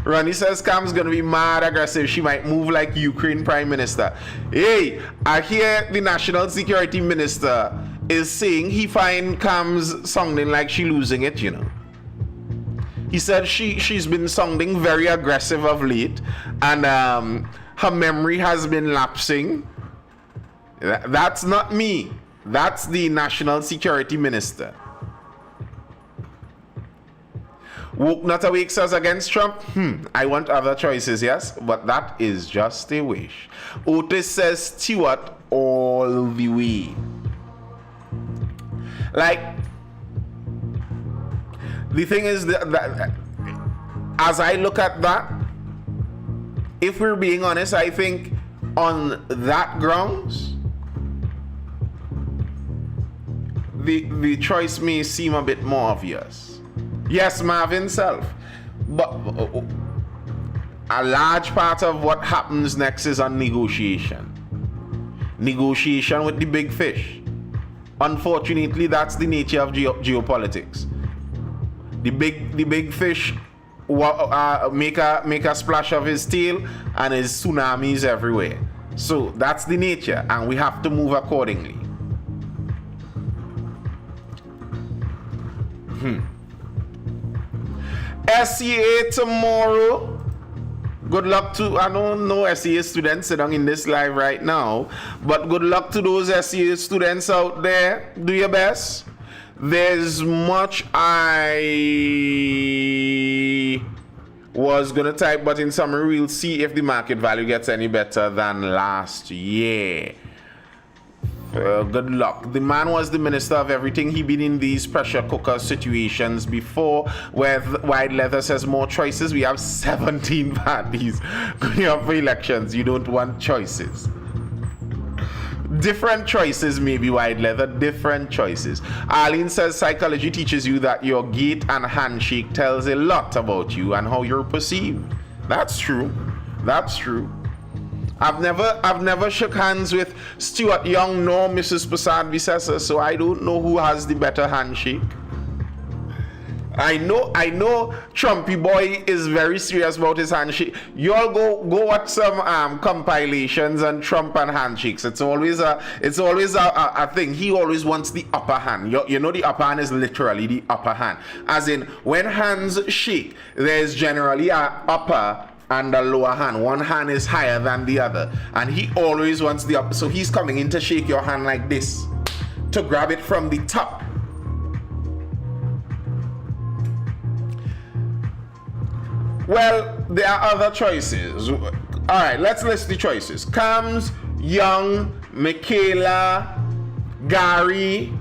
[SPEAKER 1] Ronnie says Cam's gonna be mad aggressive. She might move like Ukraine Prime Minister. Hey, I hear the National Security Minister is saying he find Cam's sounding like she losing it, you know. He said she's been sounding very aggressive of late, and her memory has been lapsing. That's not me. That's the National Security Minister. Woke Not Awake says against Trump, I want other choices, yes, but that is just a wish. Otis says Stewart all the way. Like, the thing is that as I look at that, if we're being honest, I think on that grounds, the choice may seem a bit more obvious. Yes, Marvin self, but a large part of what happens next is on negotiation. Negotiation with the big fish. Unfortunately, that's the nature of geopolitics. The big fish make a splash of his tail, and his tsunamis everywhere. So that's the nature, and we have to move accordingly. SEA tomorrow. Good luck to, I don't know SEA students sitting in this live right now, but good luck to those SEA students out there. Do your best. There's much I was gonna type, but in summary, we'll see if the market value gets any better than last year. Good luck. The man was the minister of everything. He been in these pressure cooker situations before, where White Leather says more choices. We have 17 parties going up for elections. You don't want choices. Different choices, maybe, White Leather. Different choices. Arlene says psychology teaches you that your gait and handshake tells a lot about you and how you're perceived. That's true. That's true. I've never shook hands with Stuart Young nor Mrs. Prasad Visesa, so I don't know who has the better handshake. I know Trumpy boy is very serious about his handshake. You all go watch some compilations on Trump and handshakes. It's always a thing. He always wants the upper hand. You know the upper hand is literally the upper hand. As in, when hands shake, there's generally a upper and a lower hand. One hand is higher than the other, and he always wants the upper. So he's coming in to shake your hand like this, to grab it from the top. Well, there are other choices. All right, let's list the choices. Cams, Young, Michaela, Gary.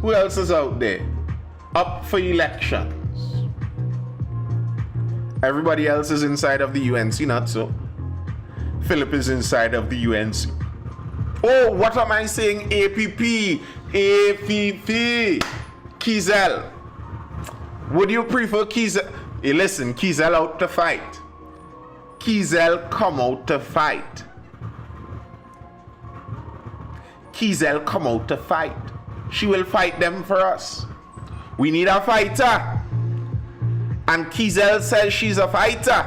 [SPEAKER 1] Who else is out there up for elections? Everybody else is inside of the UNC, not so. Philip is inside of the UNC. Oh, what am I saying? APP, Kizel. Would you prefer Kizel? Hey, listen, Kizel out to fight. Kizel come out to fight. Kizel come out to fight. She will fight them for us. We need a fighter. And Kizel says she's a fighter.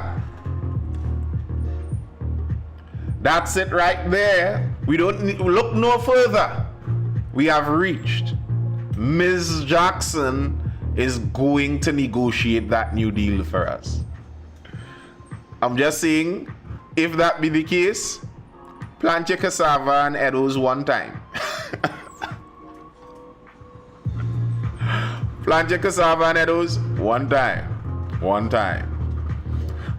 [SPEAKER 1] That's it right there. We don't need, look no further. We have reached. Ms. Jackson is going to negotiate that new deal for us. I'm just saying, if that be the case, plant your cassava and Edos one time. Plant your cassava and Edos one time. One time.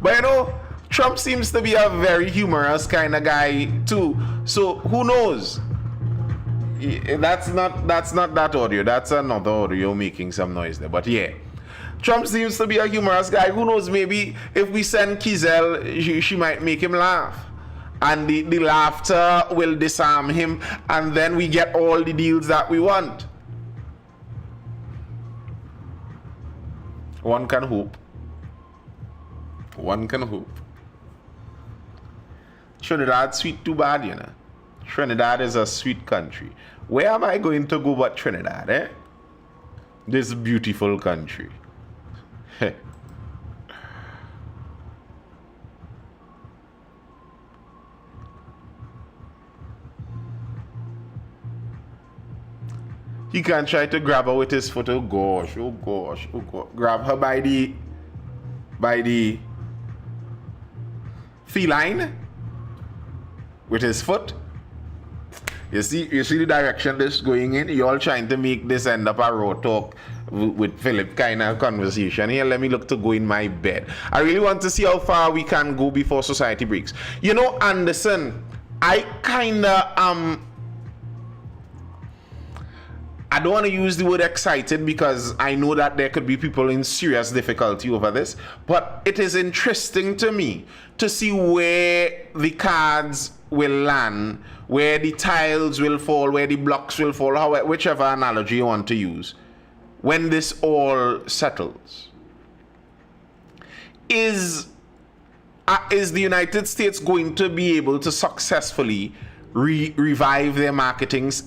[SPEAKER 1] But you know, Trump seems to be a very humorous kind of guy too. So who knows? That's not that audio. That's another audio making some noise there. But yeah, Trump seems to be a humorous guy. Who knows? Maybe if we send Kizel, she might make him laugh, and the laughter will disarm him, and then we get all the deals that we want. One can hope. One can hope. Trinidad sweet too bad, you know. Trinidad is a sweet country. Where am I going to go but Trinidad, eh? This beautiful country. He can try to grab her with his foot. Oh gosh, oh gosh, oh gosh. Grab her by the feline with his foot. You see the direction this is going in. You all trying to make this end up a raw talk with Philip kind of conversation. Here, let me look to go in my bed. I really want to see how far we can go before society breaks. You know, Anderson, I kind of I don't want to use the word excited because I know that there could be people in serious difficulty over this, but it is interesting to me to see where the cards will land, where the tiles will fall, where the blocks will fall, whichever analogy you want to use, when this all settles. Is the United States going to be able to successfully revive their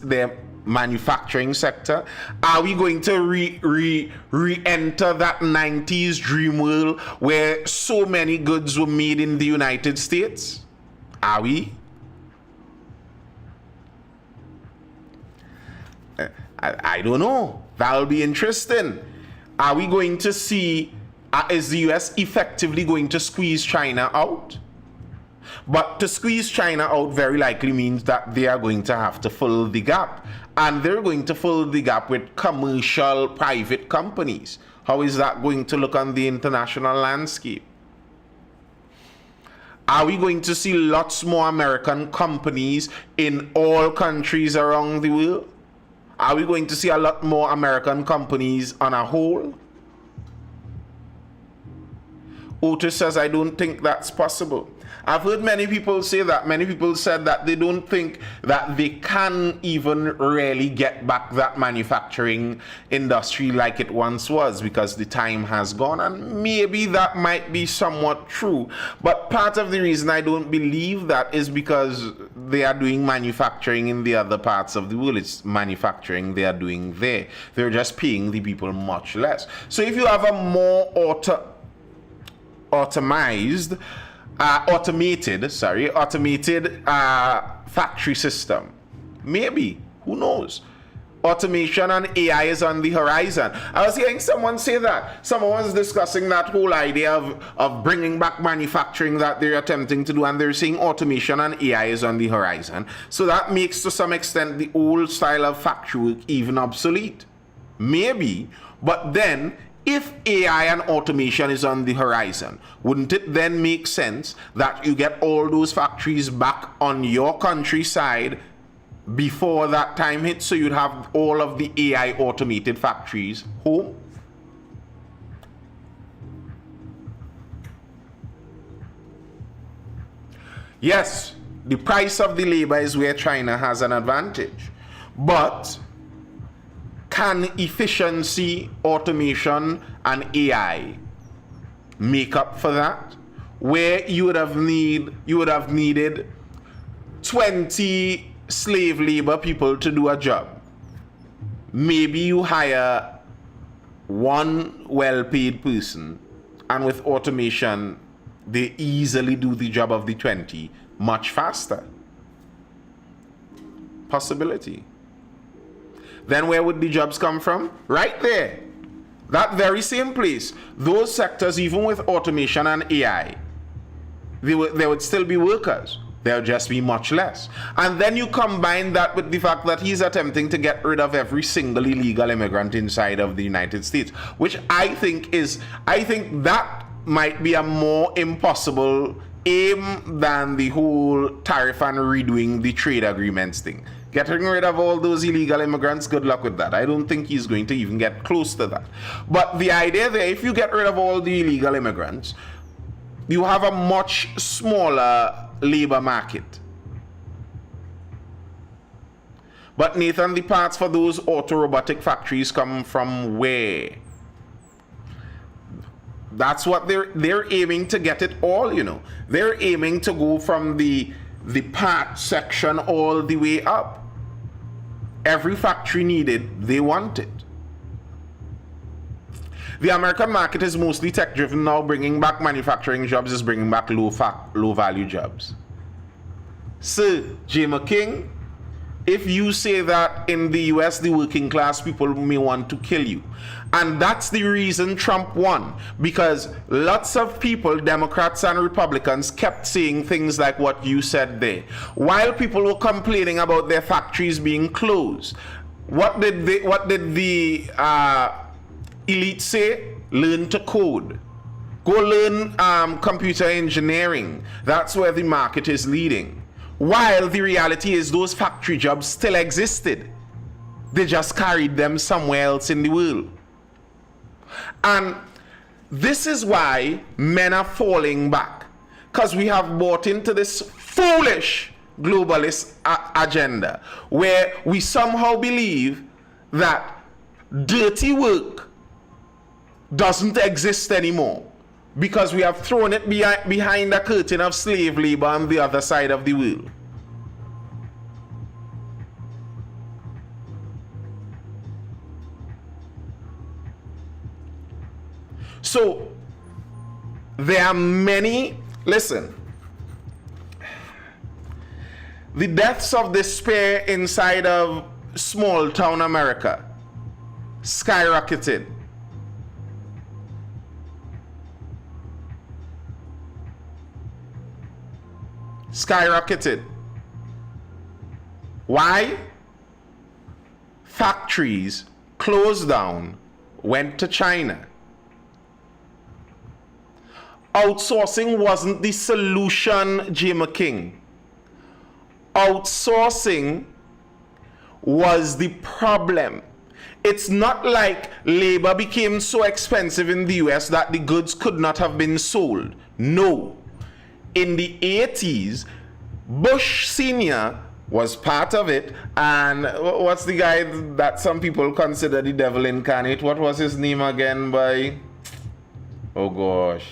[SPEAKER 1] their manufacturing sector? Are we going to re-enter that 90s dream world where so many goods were made in the United States? Are we? I don't know. That'll be interesting. Are we going to see, is the US effectively going to squeeze China out? But to squeeze China out very likely means that they are going to have to fill the gap. and they're going to fill the gap with commercial private companies. How is that going to look on the international landscape? Are we going to see lots more American companies in all countries around the world? Are we going to see a lot more American companies on a whole? Otis says, I don't think that's possible. I've heard many people say that. Many people said that they don't think that they can even really get back that manufacturing industry like it once was because the time has gone. And maybe that might be somewhat true. But part of the reason I don't believe that is because they are doing manufacturing in the other parts of the world. It's manufacturing they are doing there. They're just paying the people much less. So if you have a more automated factory system, maybe, who knows, automation and AI is on the horizon. I was hearing someone say that someone was discussing that whole idea of bringing back manufacturing that they're attempting to do, and they're saying automation and AI is on the horizon. So that makes to some extent the old style of factory work even obsolete, maybe. But then if AI and automation is on the horizon, wouldn't it then make sense that you get all those factories back on your countryside before that time hits, so you'd have all of the AI automated factories home? Yes, the price of the labor is where China has an advantage, but can efficiency, automation, and AI make up for that? Where you would have needed 20 slave labor people to do a job. Maybe you hire one well-paid person, and with automation, they easily do the job of the 20 much faster. Possibility. Then where would the jobs come from? Right there. That very same place. Those sectors, even with automation and AI, there would still be workers. There'll just be much less. And then you combine that with the fact that he's attempting to get rid of every single illegal immigrant inside of the United States, which I think that might be a more impossible aim than the whole tariff and redoing the trade agreements thing. Getting rid of all those illegal immigrants, good luck with that. I don't think he's going to even get close to that. But the idea there, if you get rid of all the illegal immigrants, you have a much smaller labor market. But Nathan, the parts for those auto-robotic factories come from where? That's what they're aiming to get it all, you know. They're aiming to go from the part section all the way up. Every factory needed, they want it. The American market is mostly tech driven now. Bringing back manufacturing jobs is bringing back low value jobs. Sir J. McKing, if you say that in the US the working class people may want to kill you. And that's the reason Trump won, because lots of people, Democrats and Republicans, kept saying things like what you said there. While people were complaining about their factories being closed, what did the elite say? Learn to code. Go learn computer engineering. That's where the market is leading. While the reality is those factory jobs still existed. They just carried them somewhere else in the world. And this is why men are falling back, because we have bought into this foolish globalist agenda where we somehow believe that dirty work doesn't exist anymore because we have thrown it behind a curtain of slave labor on the other side of the world. So there are many, listen, the deaths of despair inside of small town America skyrocketed. Skyrocketed. Why? factories closed down, went to China. Outsourcing wasn't the solution, J. McKing. Outsourcing was the problem. It's not like labor became so expensive in the US that the goods could not have been sold. No. In the 80s, Bush Sr. was part of it, and what's the guy that some people consider the devil incarnate? What was his name again by? Oh gosh.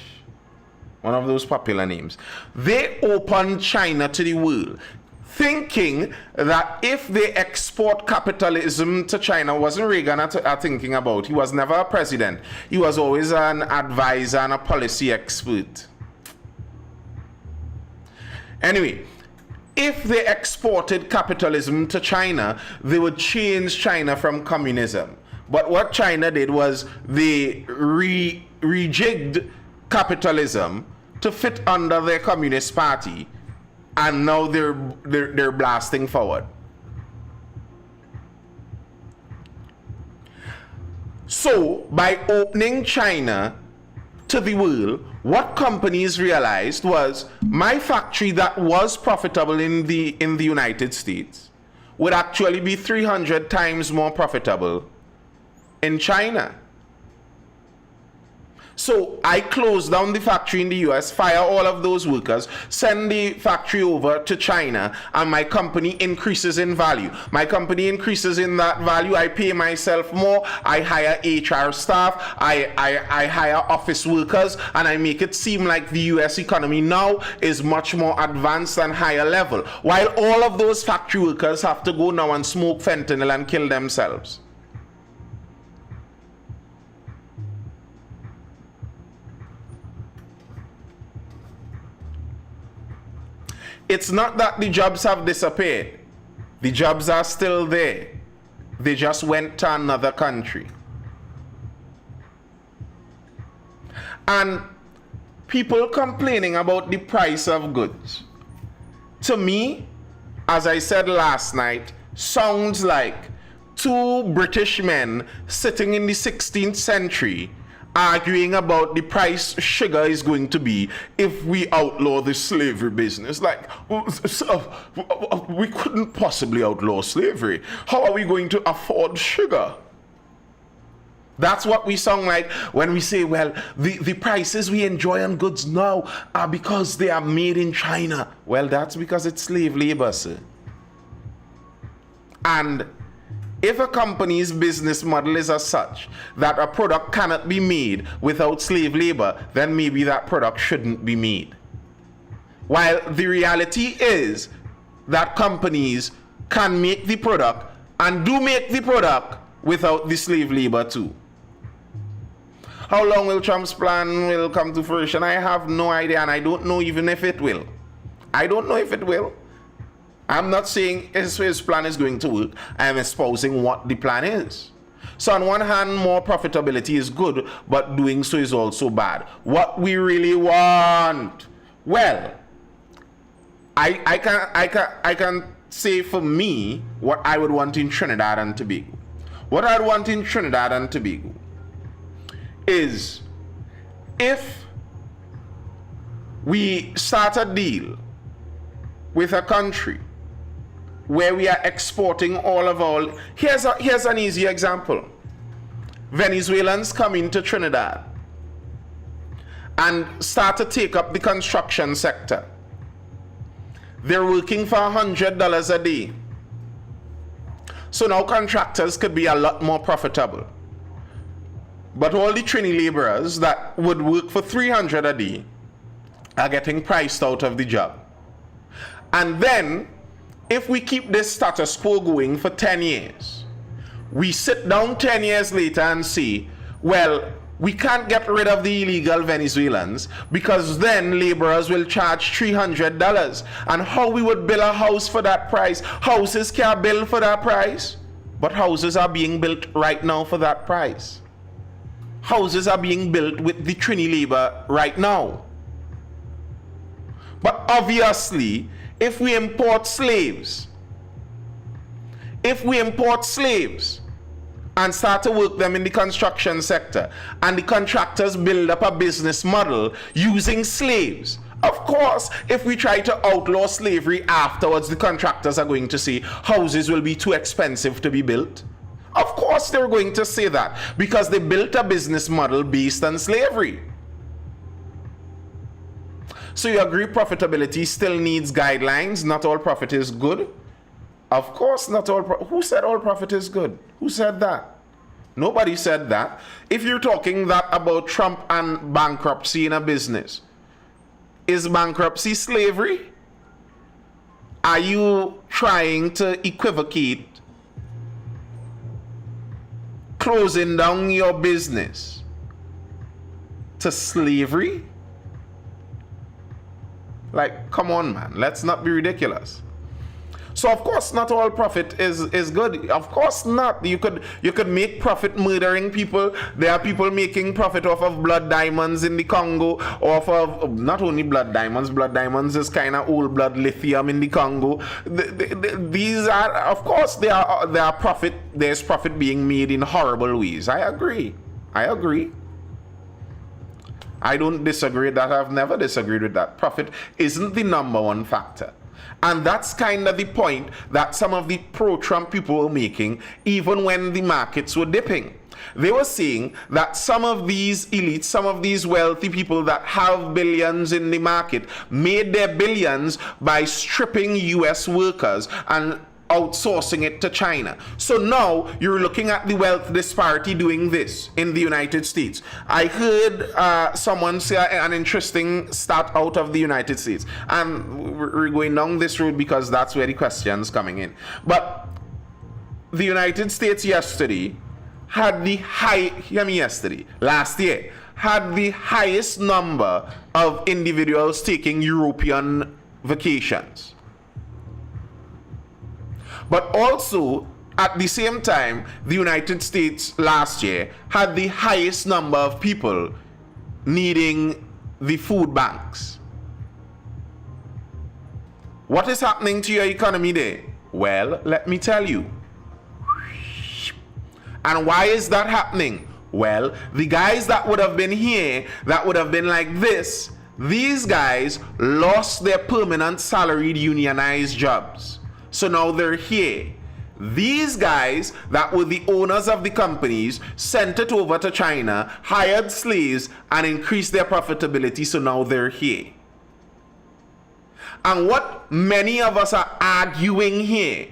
[SPEAKER 1] One of those popular names. They opened China to the world, thinking that if they export capitalism to China, wasn't Reagan thinking about. He was never a president. He was always an advisor and a policy expert. Anyway, if they exported capitalism to China, they would change China from communism. But what China did was they rejigged capitalism to fit under their Communist Party, and now they're blasting forward. So by opening China to the world, what companies realized was my factory that was profitable in the United States would actually be 300 times more profitable in China. So I close down the factory in the US, fire all of those workers, send the factory over to China, and my company increases in value. My company increases in that value. I pay myself more. I hire HR staff. I hire office workers, and I make it seem like the US economy now is much more advanced and higher level, while all of those factory workers have to go now and smoke fentanyl and kill themselves. It's not that the jobs have disappeared. The jobs are still there. They just went to another country. And people complaining about the price of goods, to me, as I said last night, sounds like two British men sitting in the 16th century arguing about the price sugar is going to be if we outlaw the slavery business. Like, we couldn't possibly outlaw slavery. How are we going to afford sugar? That's what we sound like when we say, well, the prices we enjoy on goods now are because they are made in China. Well, that's because it's slave labor, sir. And if a company's business model is as such that a product cannot be made without slave labor, then maybe that product shouldn't be made. While the reality is that companies can make the product and do make the product without the slave labor too. How long will Trump's plan will come to fruition? I have no idea, and I don't know even if it will. I don't know if it will. I'm not saying his plan is going to work. I am espousing what the plan is. So on one hand, more profitability is good, but doing so is also bad. What we really want, well, I can say for me what I would want in Trinidad and Tobago. What I'd want in Trinidad and Tobago is if we start a deal with a country where we are exporting all of our... Here's an easy example. Venezuelans come into Trinidad and start to take up the construction sector. They're working for $100 a day. So now contractors could be a lot more profitable. But all the Trini laborers that would work for $300 a day are getting priced out of the job. And then, if we keep this status quo going for 10 years, we sit down 10 years later and say, well, we can't get rid of the illegal Venezuelans because then laborers will charge $300. And how we would build a house for that price? Houses can't build for that price, but houses are being built right now for that price. Houses are being built with the Trini labor right now. But obviously, if we import slaves, if we import slaves and start to work them in the construction sector, and the contractors build up a business model using slaves, of course, if we try to outlaw slavery afterwards, the contractors are going to say houses will be too expensive to be built. Of course they're going to say that, because they built a business model based on slavery. So you agree profitability still needs guidelines? Not all profit is good? Of course not all. Who said all profit is good? Who said that? Nobody said that. If you're talking that about Trump and bankruptcy in a business, is bankruptcy slavery? Are you trying to equivocate closing down your business to slavery? Like, come on, man. Let's not be ridiculous. So of course not all profit is good. Of course not. You could make profit murdering people. There are people making profit off of blood diamonds in the Congo, off of not only blood diamonds is kind of old blood lithium in the Congo. These are, of course, there are profit. There's profit being made in horrible ways. I agree. I don't disagree with that. I've never disagreed with that. Profit isn't the number one factor. And that's kind of the point that some of the pro-Trump people were making, even when the markets were dipping. They were saying that some of these elites, some of these wealthy people that have billions in the market, made their billions by stripping US workers and outsourcing it to China. So now you're looking at the wealth disparity doing this in the United States. I heard someone say an interesting stat out of the United States, and we're going down this road because that's where the question's coming in. But the United States yesterday had the last year had the highest number of individuals taking European vacations. But also, at the same time, the United States last year had the highest number of people needing the food banks. What is happening to your economy there? Well, let me tell you. And why is that happening? Well, the guys that would have been here, that would have been like this, these guys lost their permanent salaried unionized jobs. So now they're here. These guys that were the owners of the companies sent it over to China, hired slaves, and increased their profitability. So now they're here. And what many of us are arguing here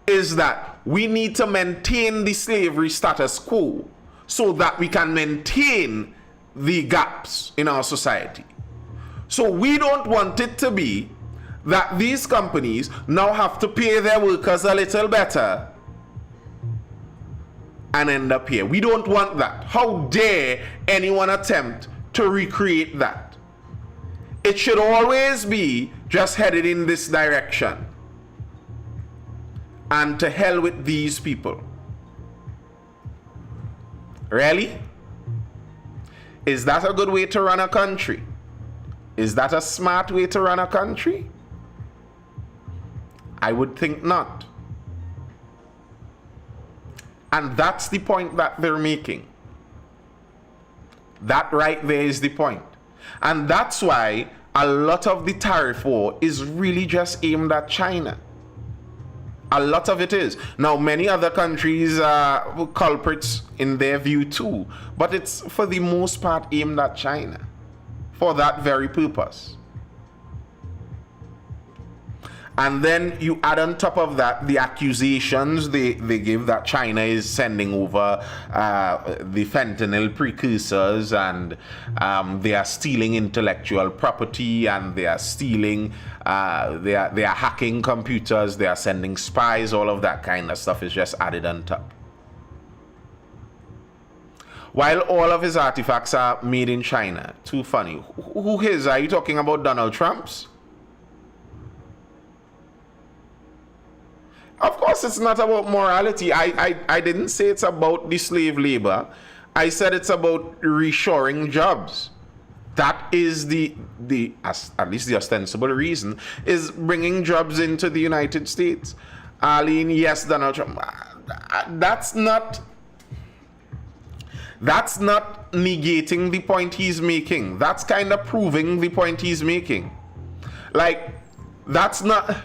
[SPEAKER 1] is that we need to maintain the slavery status quo so that we can maintain the gaps in our society. So we don't want it to be that these companies now have to pay their workers a little better and end up here. We don't want that. How dare anyone attempt to recreate that? It should always be just headed in this direction. And to hell with these people. Really? Is that a good way to run a country? Is that a smart way to run a country? I would think not. And that's the point that they're making. That right there is the point. And that's why a lot of the tariff war is really just aimed at China. A lot of it is. Now, many other countries are culprits in their view too, but it's for the most part aimed at China for that very purpose. And then you add on top of that the accusations they give that China is sending over the fentanyl precursors, and they are stealing intellectual property, and they are stealing, they are hacking computers, they are sending spies, all of that kind of stuff is just added on top. While all of his artifacts are made in China. Too funny. Who his? Are you talking about Donald Trump's? Of course, it's not about morality. I didn't say it's about the slave labor. I said it's about reshoring jobs. That is at least the ostensible reason, is bringing jobs into the United States. Arlene, yes, Donald Trump. That's not negating the point he's making. That's kind of proving the point he's making. Like, that's not.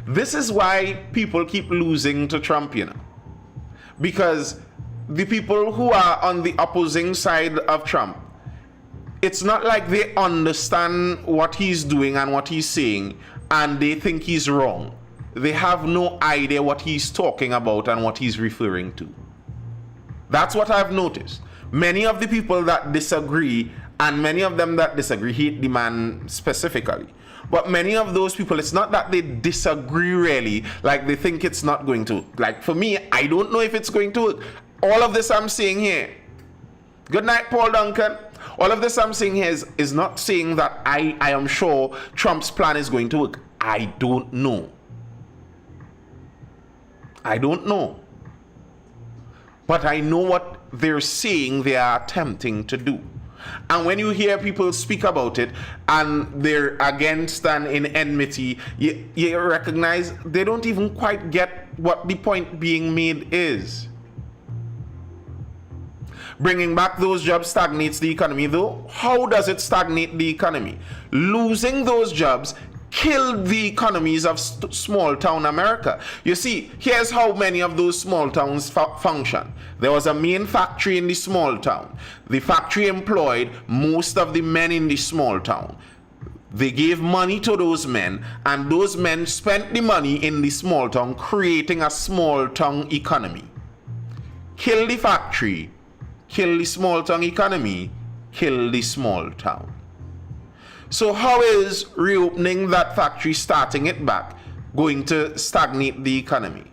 [SPEAKER 1] This is why people keep losing to Trump, you know. Because the people who are on the opposing side of Trump, it's not like they understand what he's doing and what he's saying and they think he's wrong. They have no idea what he's talking about and what he's referring to. That's what I've noticed. Many of the people that disagree, and many of them that disagree hate the man specifically. But many of those people, it's not that they disagree really, like they think it's not going to. Like for me, I don't know if it's going to work. All of this I'm saying here. Good night, Paul Duncan. All of this I'm saying here is not saying that I am sure Trump's plan is going to work. I don't know. I don't know. But I know what they're saying they are attempting to do. And when you hear people speak about it and they're against and in enmity, you recognize they don't even quite get what the point being made is. Bringing back those jobs stagnates the economy, though. How does it stagnate the economy? Losing those jobs killed the economies of small town America. You see, here's how many of those small towns function. There was a main factory in the small town. The factory employed most of the men in the small town. They gave money to those men, and those men spent the money in the small town, creating a small town economy. Kill the factory, kill the small town economy, kill the small town. So how is reopening that factory, starting it back, going to stagnate the economy?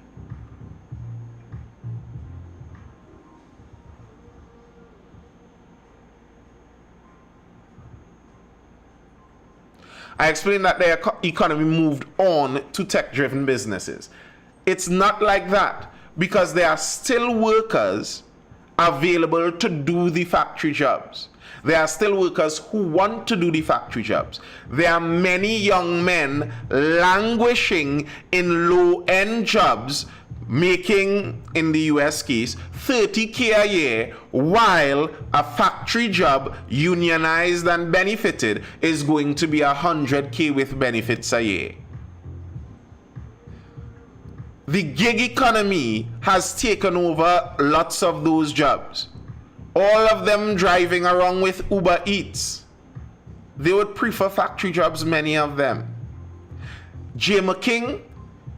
[SPEAKER 1] I explained that the economy moved on to tech-driven businesses. It's not like that, because there are still workers available to do the factory jobs. There are still workers who want to do the factory jobs. There are many young men languishing in low-end jobs, making, in the US case, $30,000 a year, while a factory job, unionized and benefited, is going to be $100,000 with benefits a year. The gig economy has taken over lots of those jobs. All of them driving around with Uber Eats. They would prefer factory jobs, many of them. J. McKing,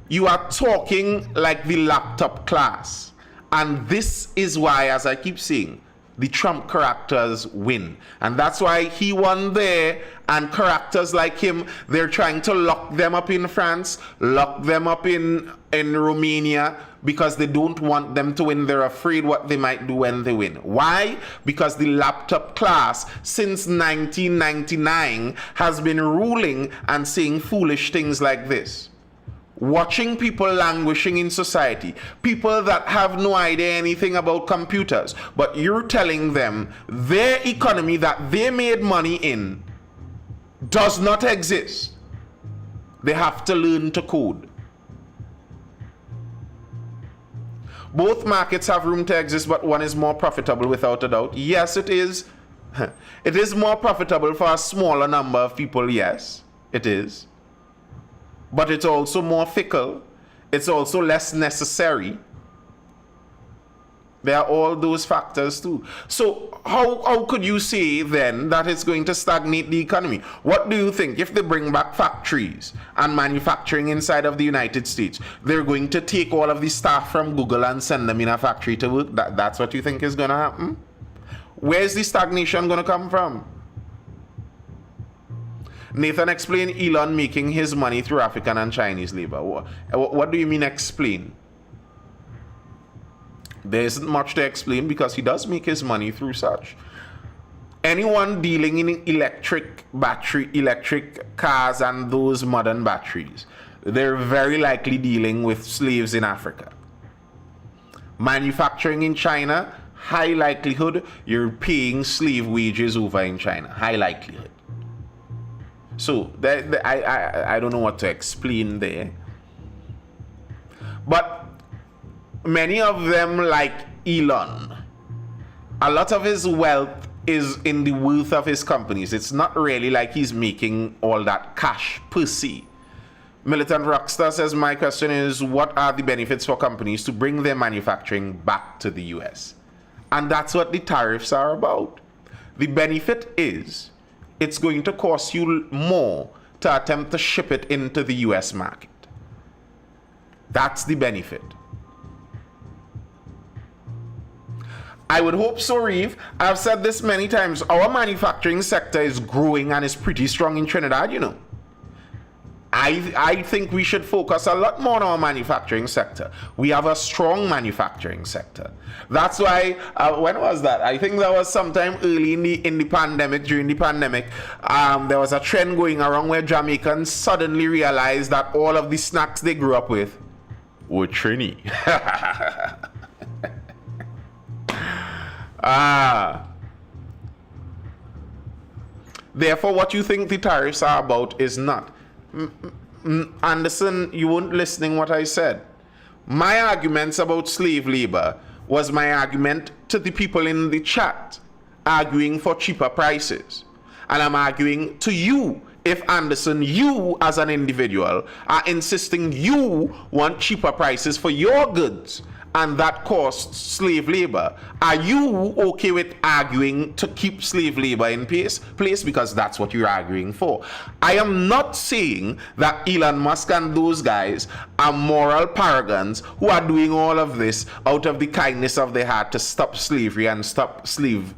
[SPEAKER 1] you are talking like the laptop class. And this is why, as I keep saying, the Trump characters win. And that's why he won there, and characters like him, they're trying to lock them up in France, lock them up in Romania, because they don't want them to win. They're afraid what they might do when they win. Why? Because the laptop class since 1999 has been ruling and saying foolish things like this. Watching people languishing in society, people that have no idea anything about computers, but you're telling them their economy that they made money in does not exist. They have to learn to code. Both markets have room to exist, but one is more profitable without a doubt. Yes, it is. It is more profitable for a smaller number of people, yes, it is. But it's also more fickle. It's also less necessary. There are all those factors too. So how could you say then that it's going to stagnate the economy? What do you think? If they bring back factories and manufacturing inside of the United States, they're going to take all of the staff from Google and send them in a factory to work? That's what you think is going to happen? Where's the stagnation going to come from? Nathan, explain Elon making his money through African and Chinese labor. What do you mean explain? There isn't much to explain, because he does make his money through such. Anyone dealing in electric cars and those modern batteries, they're very likely dealing with slaves in Africa. Manufacturing in China, high likelihood you're paying slave wages over in China. High likelihood. So I don't know what to explain there. But many of them, like Elon, a lot of his wealth is in the worth of his companies. It's not really like he's making all that cash per se. Militant Rockstar says, my question is, what are the benefits for companies to bring their manufacturing back to the US? And that's what the tariffs are about. The benefit is it's going to cost you more to attempt to ship it into the US market. That's the benefit. I would hope so, Reeve. I've said this many times. Our manufacturing sector is growing and is pretty strong in Trinidad, you know. I think we should focus a lot more on our manufacturing sector. We have a strong manufacturing sector. That's why, when was that? I think that was sometime early in the pandemic, during the pandemic, there was a trend going around where Jamaicans suddenly realized that all of the snacks they grew up with were Trini. Therefore, what you think the tariffs are about is not. Anderson, you weren't listening what I said. My arguments about slave labor was my argument to the people in the chat arguing for cheaper prices. And I'm arguing to you, if Anderson, you as an individual are insisting you want cheaper prices for your goods and that costs slave labor, are you okay with arguing to keep slave labor in place? Because that's what you're arguing for. I am not saying that Elon Musk and those guys are moral paragons who are doing all of this out of the kindness of their heart to stop slavery and stop slave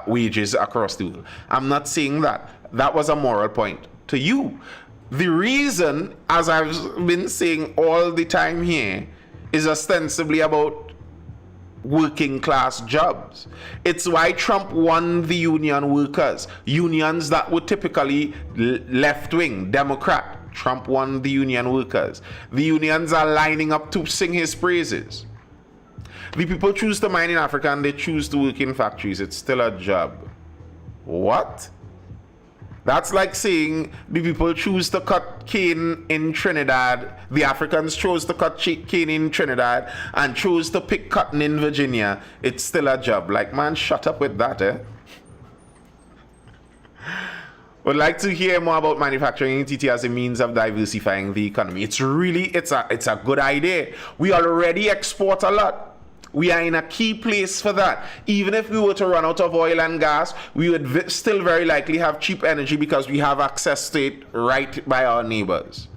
[SPEAKER 1] wages across the world. I'm not saying that. That was a moral point to you. The reason, as I've been saying all the time here, is ostensibly about working class jobs. It's why Trump won the union workers. Unions that were typically left-wing, Democrat. Trump won the union workers. The unions are lining up to sing his praises. The people choose to mine in Africa and they choose to work in factories. It's still a job. What? That's like saying the people choose to cut cane in Trinidad, the Africans chose to cut cane in Trinidad and chose to pick cotton in Virginia. It's still a job. Like, man, shut up with that, eh? Would like to hear more about manufacturing in TT as a means of diversifying the economy. It's a good idea. We already export a lot. We are in a key place for that. Even if we were to run out of oil and gas, we would still very likely have cheap energy because we have access to it right by our neighbors.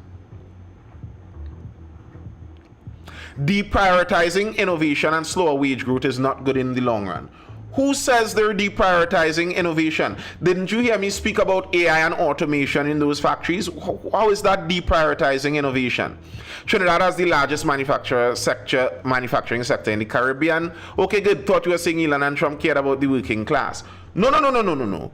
[SPEAKER 1] Deprioritizing innovation and slower wage growth is not good in the long run. Who says they're deprioritizing innovation? Didn't you hear me speak about AI and automation in those factories? How is that deprioritizing innovation? Trinidad has the largest manufacturing sector in the Caribbean. Okay, good. Thought you were saying Elon and Trump cared about the working class. No.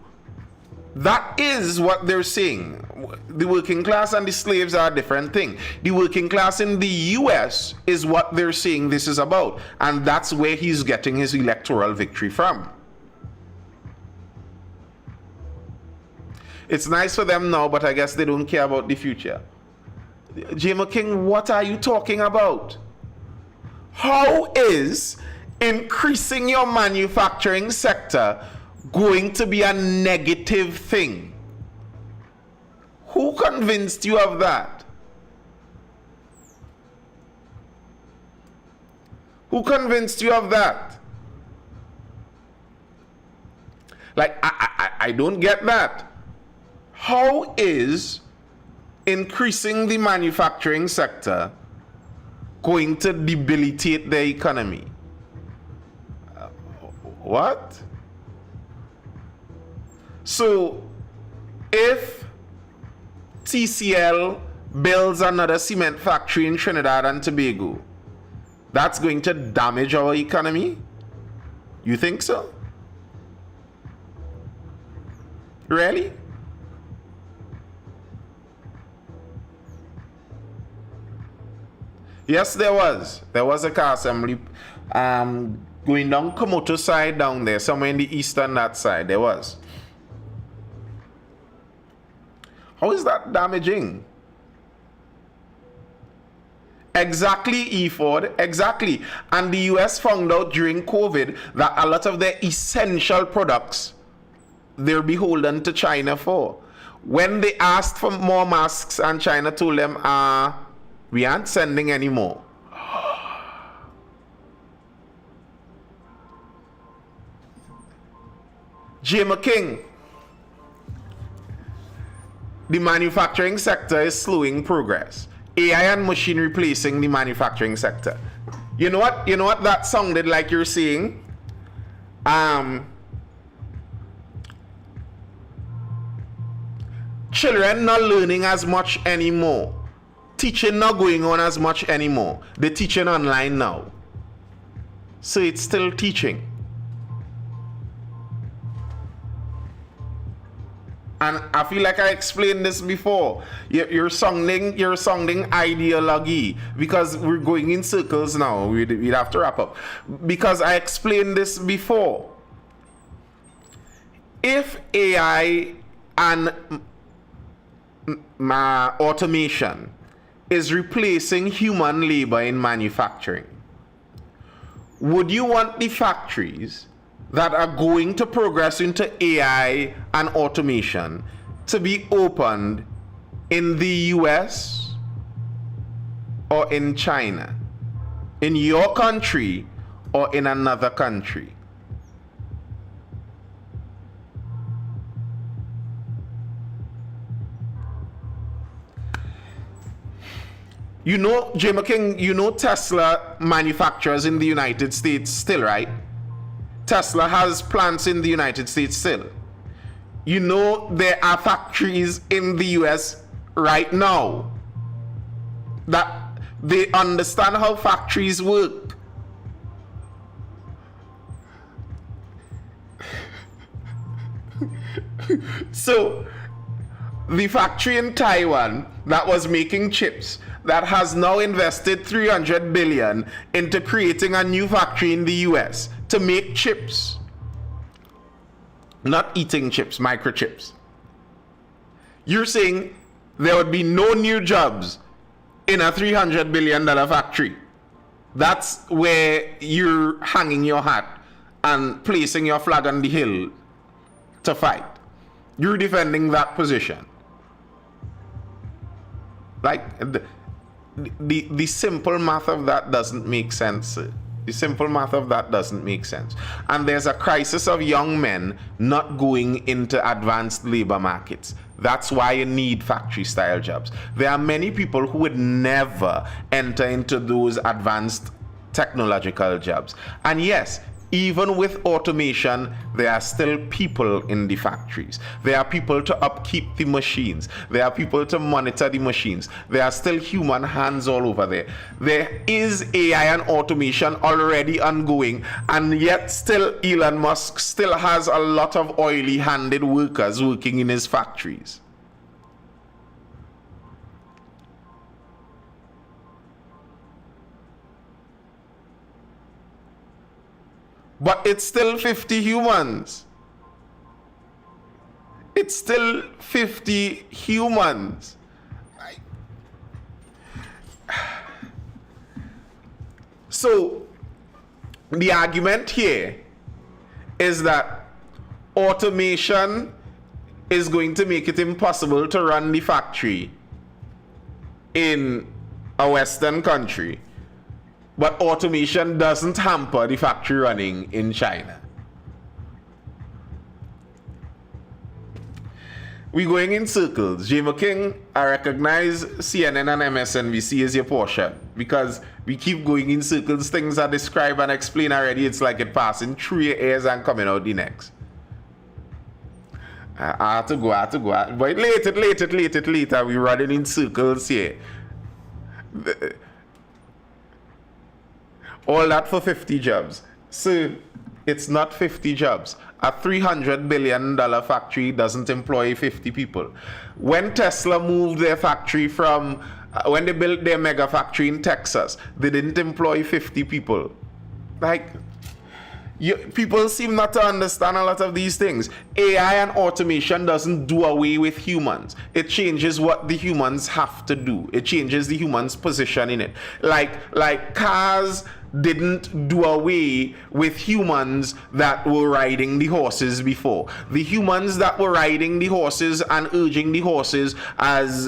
[SPEAKER 1] That is what they're saying. The working class and the slaves are a different thing. The working class in the US is what they're saying this is about. And that's where he's getting his electoral victory from. It's nice for them now, but I guess they don't care about the future. J.M. King, what are you talking about? How is increasing your manufacturing sector going to be a negative thing? Who convinced you of that? Who convinced you of that? Like, I don't get that. How is increasing the manufacturing sector going to debilitate the economy? What? So, if TCL builds another cement factory in Trinidad and Tobago, that's going to damage our economy? You think so? Really? Yes, there was. There was a car assembly going down Komoto side down there, somewhere in the eastern that side. There was. How is that damaging? Exactly, Eford, exactly. And the US found out during COVID that a lot of their essential products they're beholden to China for. When they asked for more masks and China told them, we aren't sending any more. Jim King, the manufacturing sector is slowing progress. AI and machine replacing the manufacturing sector. You know what? You know what that sounded like you're saying? Children not learning as much anymore. Teaching not going on as much anymore. They're teaching online now. So it's still teaching. And I feel like I explained this before. You're sounding ideology because we're going in circles now. We'd have to wrap up. Because I explained this before. If AI and automation is replacing human labor in manufacturing, would you want the factories that are going to progress into AI and automation to be opened in the US or in China? In your country or in another country? You know, Jim King, you know Tesla manufactures in the United States still, right? Tesla has plants in the United States still. You know there are factories in the US right now that they understand how factories work. So the factory in Taiwan that was making chips that has now invested 300 billion into creating a new factory in the US to make chips. Not eating chips, microchips. You're saying there would be no new jobs in a $300 billion factory. That's where you're hanging your hat and placing your flag on the hill to fight. You're defending that position. Like, the simple math of that doesn't make sense. The simple math of that doesn't make sense. And there's a crisis of young men not going into advanced labor markets. That's why you need factory style jobs. There are many people who would never enter into those advanced technological jobs. And yes, even with automation, there are still people in the factories. There are people to upkeep the machines. There are people to monitor the machines. There are still human hands all over there. There is AI and automation already ongoing, and yet still Elon Musk still has a lot of oily-handed workers working in his factories. But it's still 50 humans. It's still 50 humans. So, the argument here is that automation is going to make it impossible to run the factory in a Western country. But automation doesn't hamper the factory running in China. We're going in circles. J. King, I recognize CNN and MSNBC as your portion because we keep going in circles. Things I describe and explain already. It's like it passing through your ears and coming out the next. I have to go. But later. We're running in circles here. All that for 50 jobs. So it's not 50 jobs. A $300 billion factory doesn't employ 50 people. When Tesla moved their factory from, when they built their mega factory in Texas, they didn't employ 50 people. Like, People seem not to understand a lot of these things. AI and automation doesn't do away with humans. It changes what the humans have to do. It changes the humans' position in it. Like cars didn't do away with humans that were riding the horses before. The humans that were riding the horses and urging the horses as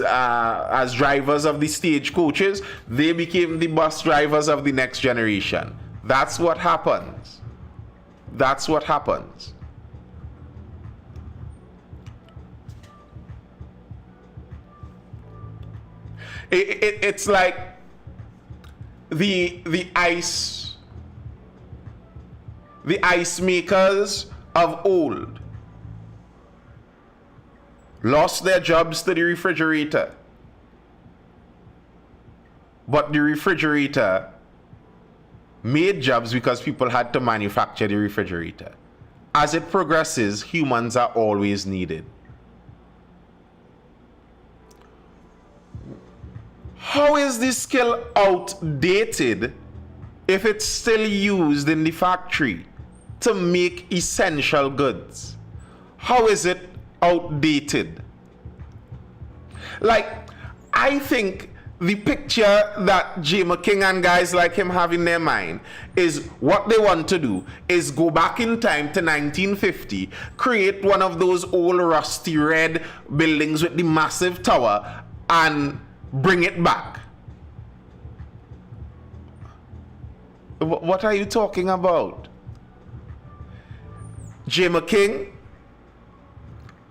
[SPEAKER 1] drivers of the stagecoaches, they became the bus drivers of the next generation. That's what happens. That's what happens. It's like the ice makers of old lost their jobs to the refrigerator, but the refrigerator made jobs because people had to manufacture the refrigerator. As it progresses, humans are always needed. How is this skill outdated if it's still used in the factory to make essential goods? How is it outdated? Like, I think the picture that J. McKing and guys like him have in their mind is what they want to do is go back in time to 1950, create one of those old rusty red buildings with the massive tower and bring it back. What are you talking about? J. McKing,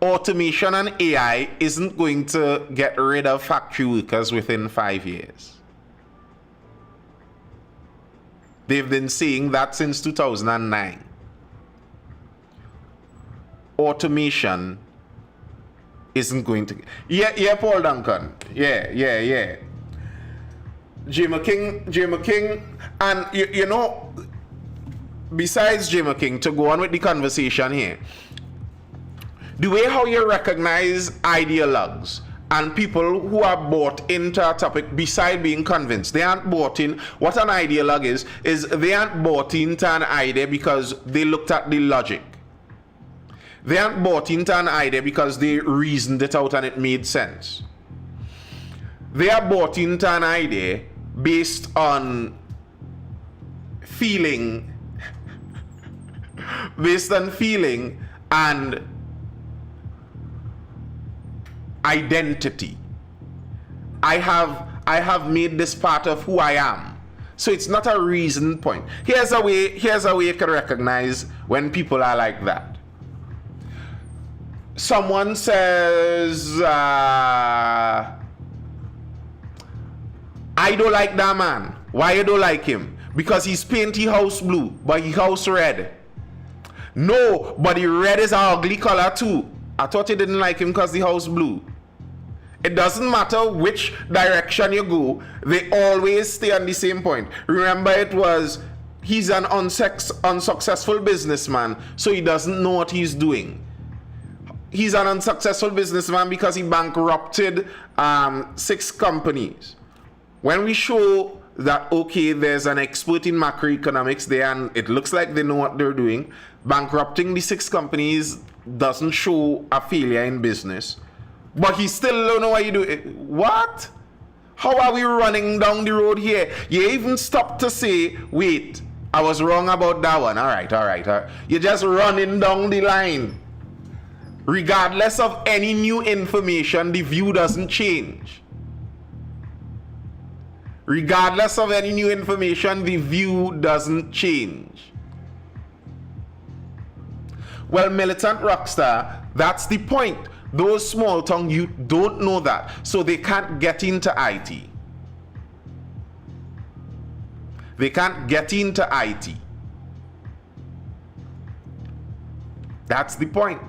[SPEAKER 1] automation and AI isn't going to get rid of factory workers within 5 years. They've been saying that since 2009. Automation isn't going to... Yeah, Paul Duncan. Yeah. J. McKing, and you know, besides J. McKing, to go on with the conversation here, the way how you recognize ideologues and people who are bought into a topic beside being convinced, they aren't bought in. What an ideologue is they aren't bought into an idea because they looked at the logic. They aren't bought into an idea because they reasoned it out and it made sense. They are bought into an idea based on feeling, and identity. I have made this part of who I am. So it's not a reason point. Here's a way you can recognize when people are like that. Someone says, I don't like that man. Why you don't like him? Because he's paint his house blue, but his house red. No, but the red is an ugly color too. I thought you didn't like him because the house blue. It doesn't matter which direction you go, they always stay on the same point. Remember, it was he's an unsuccessful businessman, so he doesn't know what he's doing. He's an unsuccessful businessman because he bankrupted 6 companies. When we show that, okay, there's an expert in macroeconomics there and it looks like they know what they're doing, bankrupting the 6 companies doesn't show a failure in business. But he still don't know what you do. What? How are we running down the road here? You even stop to say, wait, I was wrong about that one. All right. You're just running down the line. Regardless of any new information, the view doesn't change. Regardless of any new information, the view doesn't change. Well, militant rockstar, that's the point. Those small town youth don't know that, so they can't get into IT. They can't get into IT. That's the point.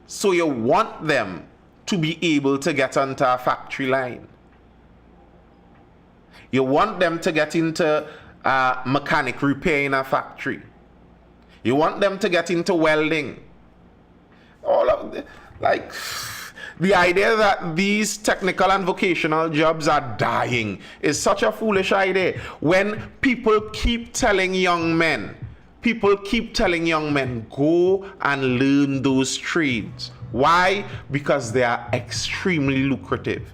[SPEAKER 1] So you want them to be able to get onto a factory line. You want them to get into mechanic repair in a factory. You want them to get into welding. All of the, like, the idea that these technical and vocational jobs are dying is such a foolish idea. When people keep telling young men, people keep telling young men, go and learn those trades. Why? Because they are extremely lucrative.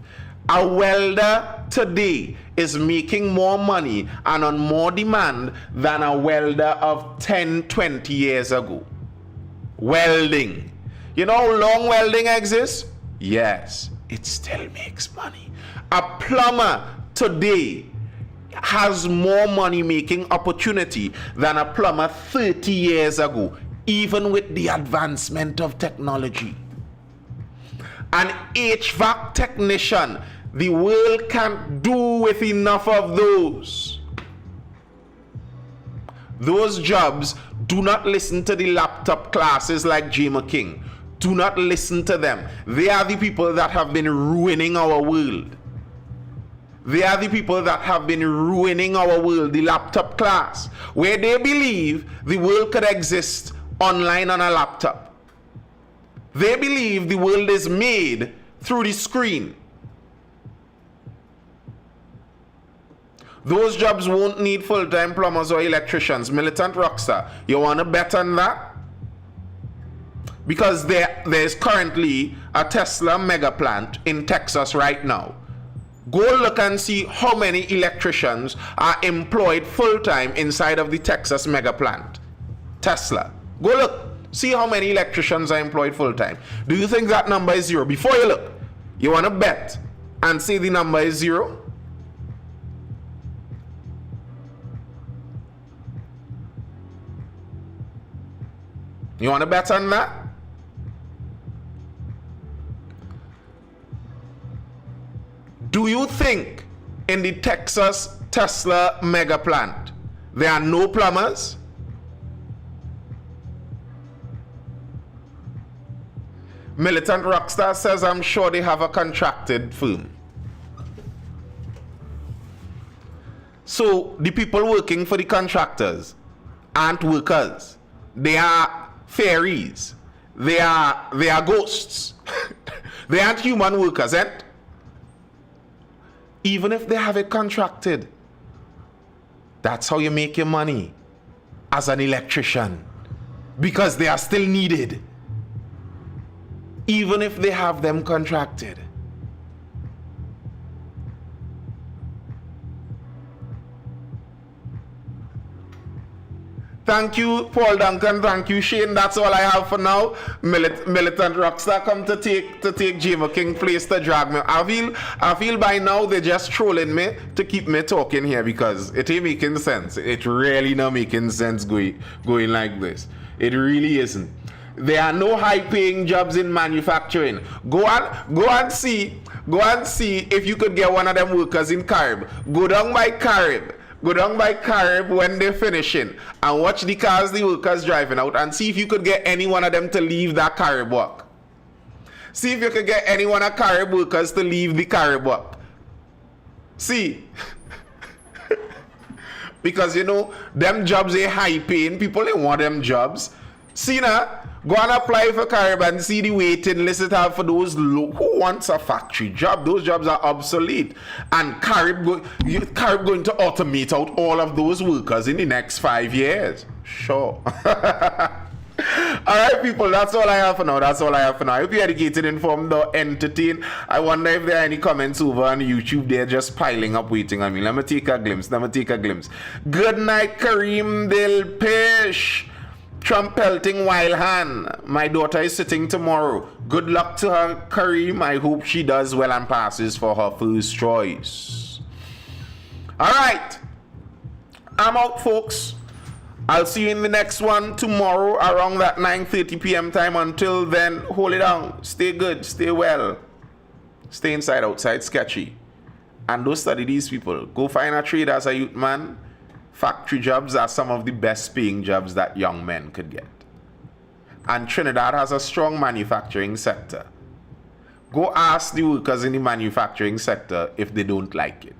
[SPEAKER 1] A welder today is making more money and on more demand than a welder of 10, 20 years ago. Welding. You know how long welding exists? Yes, it still makes money. A plumber today has more money making opportunity than a plumber 30 years ago, even with the advancement of technology. An HVAC technician, the world can't do with enough of those. Those jobs, do not listen to the laptop classes like Jama King. Do not listen to them. They are the people that have been ruining our world. They are the people that have been ruining our world, the laptop class, where they believe the world could exist online on a laptop. They believe the world is made through the screen. Those jobs won't need full-time plumbers or electricians. Militant Rockstar, you want to bet on that? Because there's currently a Tesla mega plant in Texas right now. Go look and see how many electricians are employed full-time inside of the Texas mega plant. Tesla. Go look. See how many electricians are employed full-time. Do you think that number is zero? Before you look, you want to bet and say the number is zero? You want to bet on that? Do you think in the Texas Tesla mega plant there are no plumbers? Militant Rockstar says, I'm sure they have a contracted firm. So the people working for the contractors aren't workers. They are fairies. They are ghosts. They aren't human workers, eh? Even if they have it contracted, that's how you make your money as an electrician, because they are still needed, even if they have them contracted. Thank you, Paul Duncan. Thank you, Shane. That's all I have for now. Militant Rockstar come to take Jama King place to drag me. I feel by now they're just trolling me to keep me talking here because it ain't making sense. It really not making sense going like this. It really isn't. There are no high-paying jobs in manufacturing. Go and see if you could get one of them workers in Carib. Go down by Carib when they're finishing and watch the cars the workers driving out and see if you could get any one of them to leave that Carib work. See if you could get any one of Carib workers to leave the Carib work. See. Because you know, them jobs are high paying. People ain't want them jobs. See now, go and apply for Carib and see the waiting list it have for those who wants a factory job. Those jobs are obsolete. And Carib going to automate out all of those workers in the next 5 years. Sure. Alright people, that's all I have for now. I hope you're educated, informed, or entertained. I wonder if there are any comments over on YouTube. They're just piling up waiting on me. Let me take a glimpse. Good night, Kareem Dilpish. Trump pelting wild hand. My daughter is sitting tomorrow. Good luck to her, Kareem. I hope she does well and passes for her first choice. Alright. I'm out, folks. I'll see you in the next one tomorrow around that 9:30 p.m. time. Until then, hold it down. Stay good. Stay well. Stay inside, outside, sketchy. And don't study these people. Go find a trade as a youth man. Factory jobs are some of the best paying jobs that young men could get. And Trinidad has a strong manufacturing sector. Go ask the workers in the manufacturing sector if they don't like it.